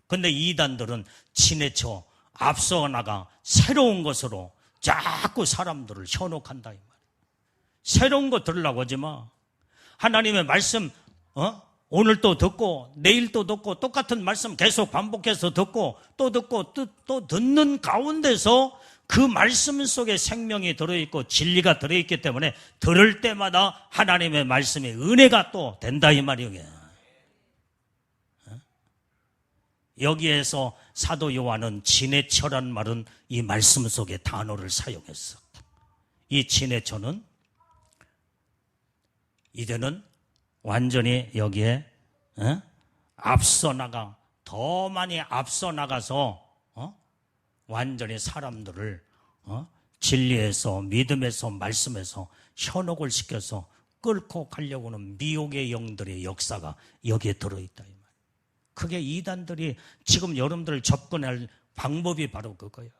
근데 이단들은 지내쳐 앞서 나가 새로운 것으로 자꾸 사람들을 현혹한다 이 말이에요. 새로운 거 들으려고 하지 마. 하나님의 말씀 오늘 또 듣고 내일 또 듣고 똑같은 말씀 계속 반복해서 듣고 또 듣는 가운데서 그 말씀 속에 생명이 들어있고 진리가 들어있기 때문에 들을 때마다 하나님의 말씀의 은혜가 또 된다 이 말이에요. 여기에서 사도 요한은 지내쳐란 말은 이 말씀 속에 단어를 사용했어. 이 지내쳐는 이제는 완전히 여기에 앞서 나가, 더 많이 앞서 나가서 완전히 사람들을 진리에서, 믿음에서, 말씀에서 현혹을 시켜서 끌고 가려고 하는 미혹의 영들의 역사가 여기에 들어있다. 그게 이단들이 지금 여러분들 접근할 방법이 바로 그거예요.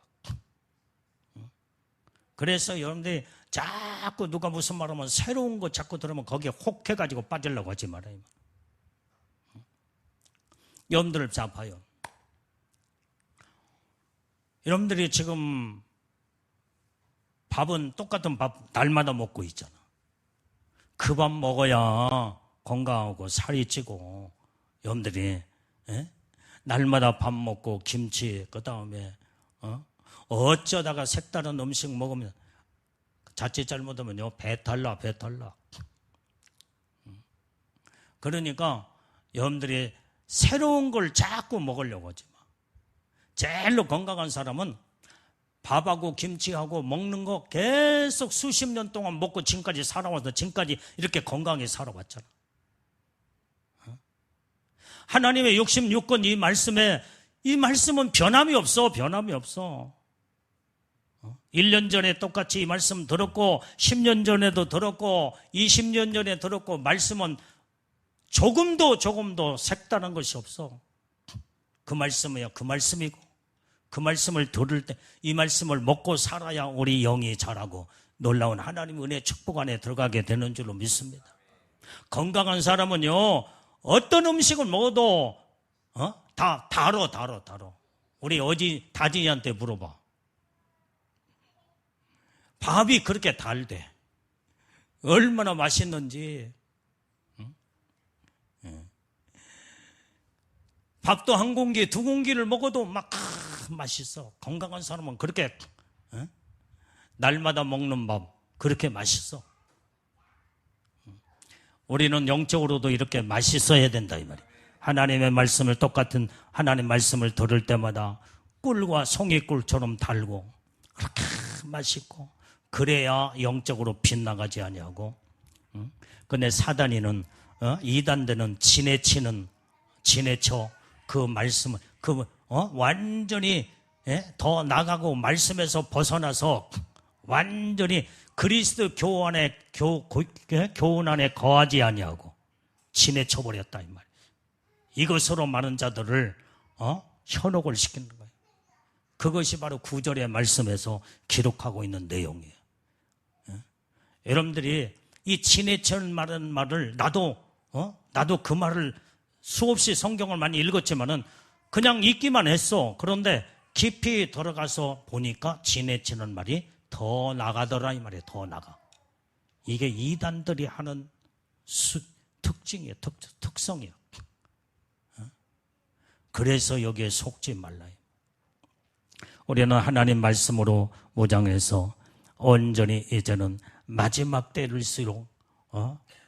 그래서 여러분들이 자꾸 누가 무슨 말하면 새로운 거 자꾸 들으면 거기에 혹해가지고 빠지려고 하지 말아요. 여러분들을 잘 봐요. 여러분들이 지금 밥은 똑같은 밥 날마다 먹고 있잖아. 그 밥 먹어야 건강하고 살이 찌고, 여러분들이 날마다 밥 먹고 김치, 그 다음에 어쩌다가 색다른 음식 먹으면 자칫 잘못하면요 배탈 나. 그러니까 여러분들이 새로운 걸 자꾸 먹으려고 하지 마. 제일로 건강한 사람은 밥하고 김치하고 먹는 거 계속 수십 년 동안 먹고 지금까지 살아와서 지금까지 이렇게 건강하게 살아왔잖아. 하나님의 66권 이 말씀은 변함이 없어. 1년 전에 똑같이 이 말씀 들었고 10년 전에도 들었고 20년 전에 들었고, 말씀은 조금도 색다른 것이 없어. 그 말씀이야. 그 말씀이고, 그 말씀을 들을 때 이 말씀을 먹고 살아야 우리 영이 자라고 놀라운 하나님 은혜 축복 안에 들어가게 되는 줄로 믿습니다. 건강한 사람은요 어떤 음식을 먹어도 다 달어. 우리 어지 다진이한테 물어봐. 밥이 그렇게 달대. 얼마나 맛있는지. 밥도 한 공기, 두 공기를 먹어도 막 맛있어. 건강한 사람은 그렇게 날마다 먹는 밥 그렇게 맛있어. 우리는 영적으로도 이렇게 맛있어야 된다 이 말이에요. 하나님의 말씀을 똑같은 하나님 말씀을 들을 때마다 꿀과 송이꿀처럼 달고 그렇게 맛있고, 그래야 영적으로 빗나가지 아니하고. 근데 사단이는 이단들은 지내쳐 그 말씀을 완전히 더 나가고 말씀에서 벗어나서 완전히 그리스도 교훈 안에 거하지 아니하고 지내쳐 버렸다 이 말. 이것으로 많은 자들을 현혹을 시키는 거예요. 그것이 바로 9절의 말씀에서 기록하고 있는 내용이에요. 여러분들이 이 지내쳐 말하는 말을 나도 그 말을 수없이 성경을 많이 읽었지만은 그냥 읽기만 했어. 그런데 깊이 들어가서 보니까 지내치는 말이 더 나가더라 이 말이에요. 더 나가. 이게 이단들이 하는 특징이에요. 특성이에요. 그래서 여기에 속지 말라요. 우리는 하나님 말씀으로 무장해서 온전히 이제는 마지막 때일수록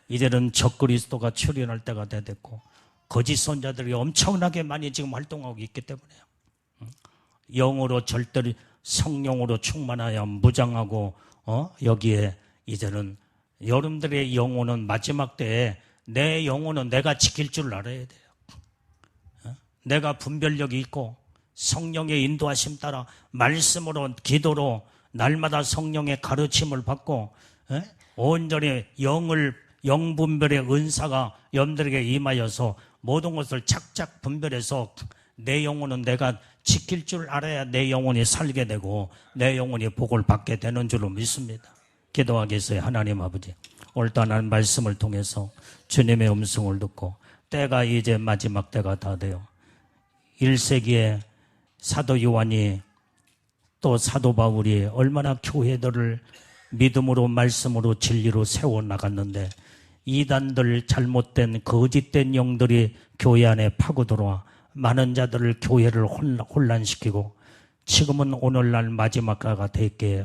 이제는 적그리스도가 출현할 때가 됐고 거짓 선자들이 엄청나게 많이 지금 활동하고 있기 때문에요. 영으로 절대로 성령으로 충만하여 무장하고 여기에 이제는 여러분들의 영혼은 마지막 때에 내 영혼은 내가 지킬 줄 알아야 돼요. 내가 분별력이 있고 성령의 인도하심 따라 말씀으로 기도로 날마다 성령의 가르침을 받고 온전히 영분별의 은사가 여러분들에게 임하여서 모든 것을 착착 분별해서 내 영혼은 내가 지킬 줄 알아야 내 영혼이 살게 되고 내 영혼이 복을 받게 되는 줄로 믿습니다. 기도하겠어요. 하나님 아버지, 오늘 또 하나님 말씀을 통해서 주님의 음성을 듣고 때가 이제 마지막 때가 다 되어 1세기에 사도 요한이 또 사도 바울이 얼마나 교회들을 믿음으로 말씀으로 진리로 세워나갔는데 이단들 잘못된 거짓된 영들이 교회 안에 파고들어와 많은 자들을 교회를 혼란시키고 지금은 오늘날 마지막 때가 됐기에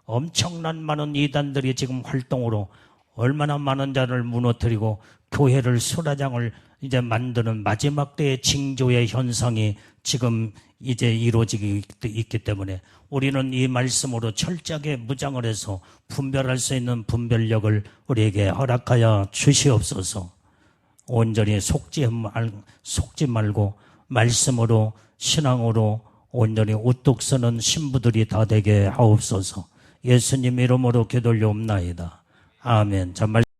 엄청난 많은 이단들이 지금 활동으로 얼마나 많은 자를 무너뜨리고 교회를 수라장을 이제 만드는 마지막 때의 징조의 현상이 지금 이제 이루어지기 있기 때문에 우리는 이 말씀으로 철저하게 무장을 해서 분별할 수 있는 분별력을 우리에게 허락하여 주시옵소서. 온전히 속지 말고 말씀으로 신앙으로 온전히 우뚝 서는 신부들이 다 되게 하옵소서. 예수님 이름으로 기도올리옵나이다. 아멘. 자,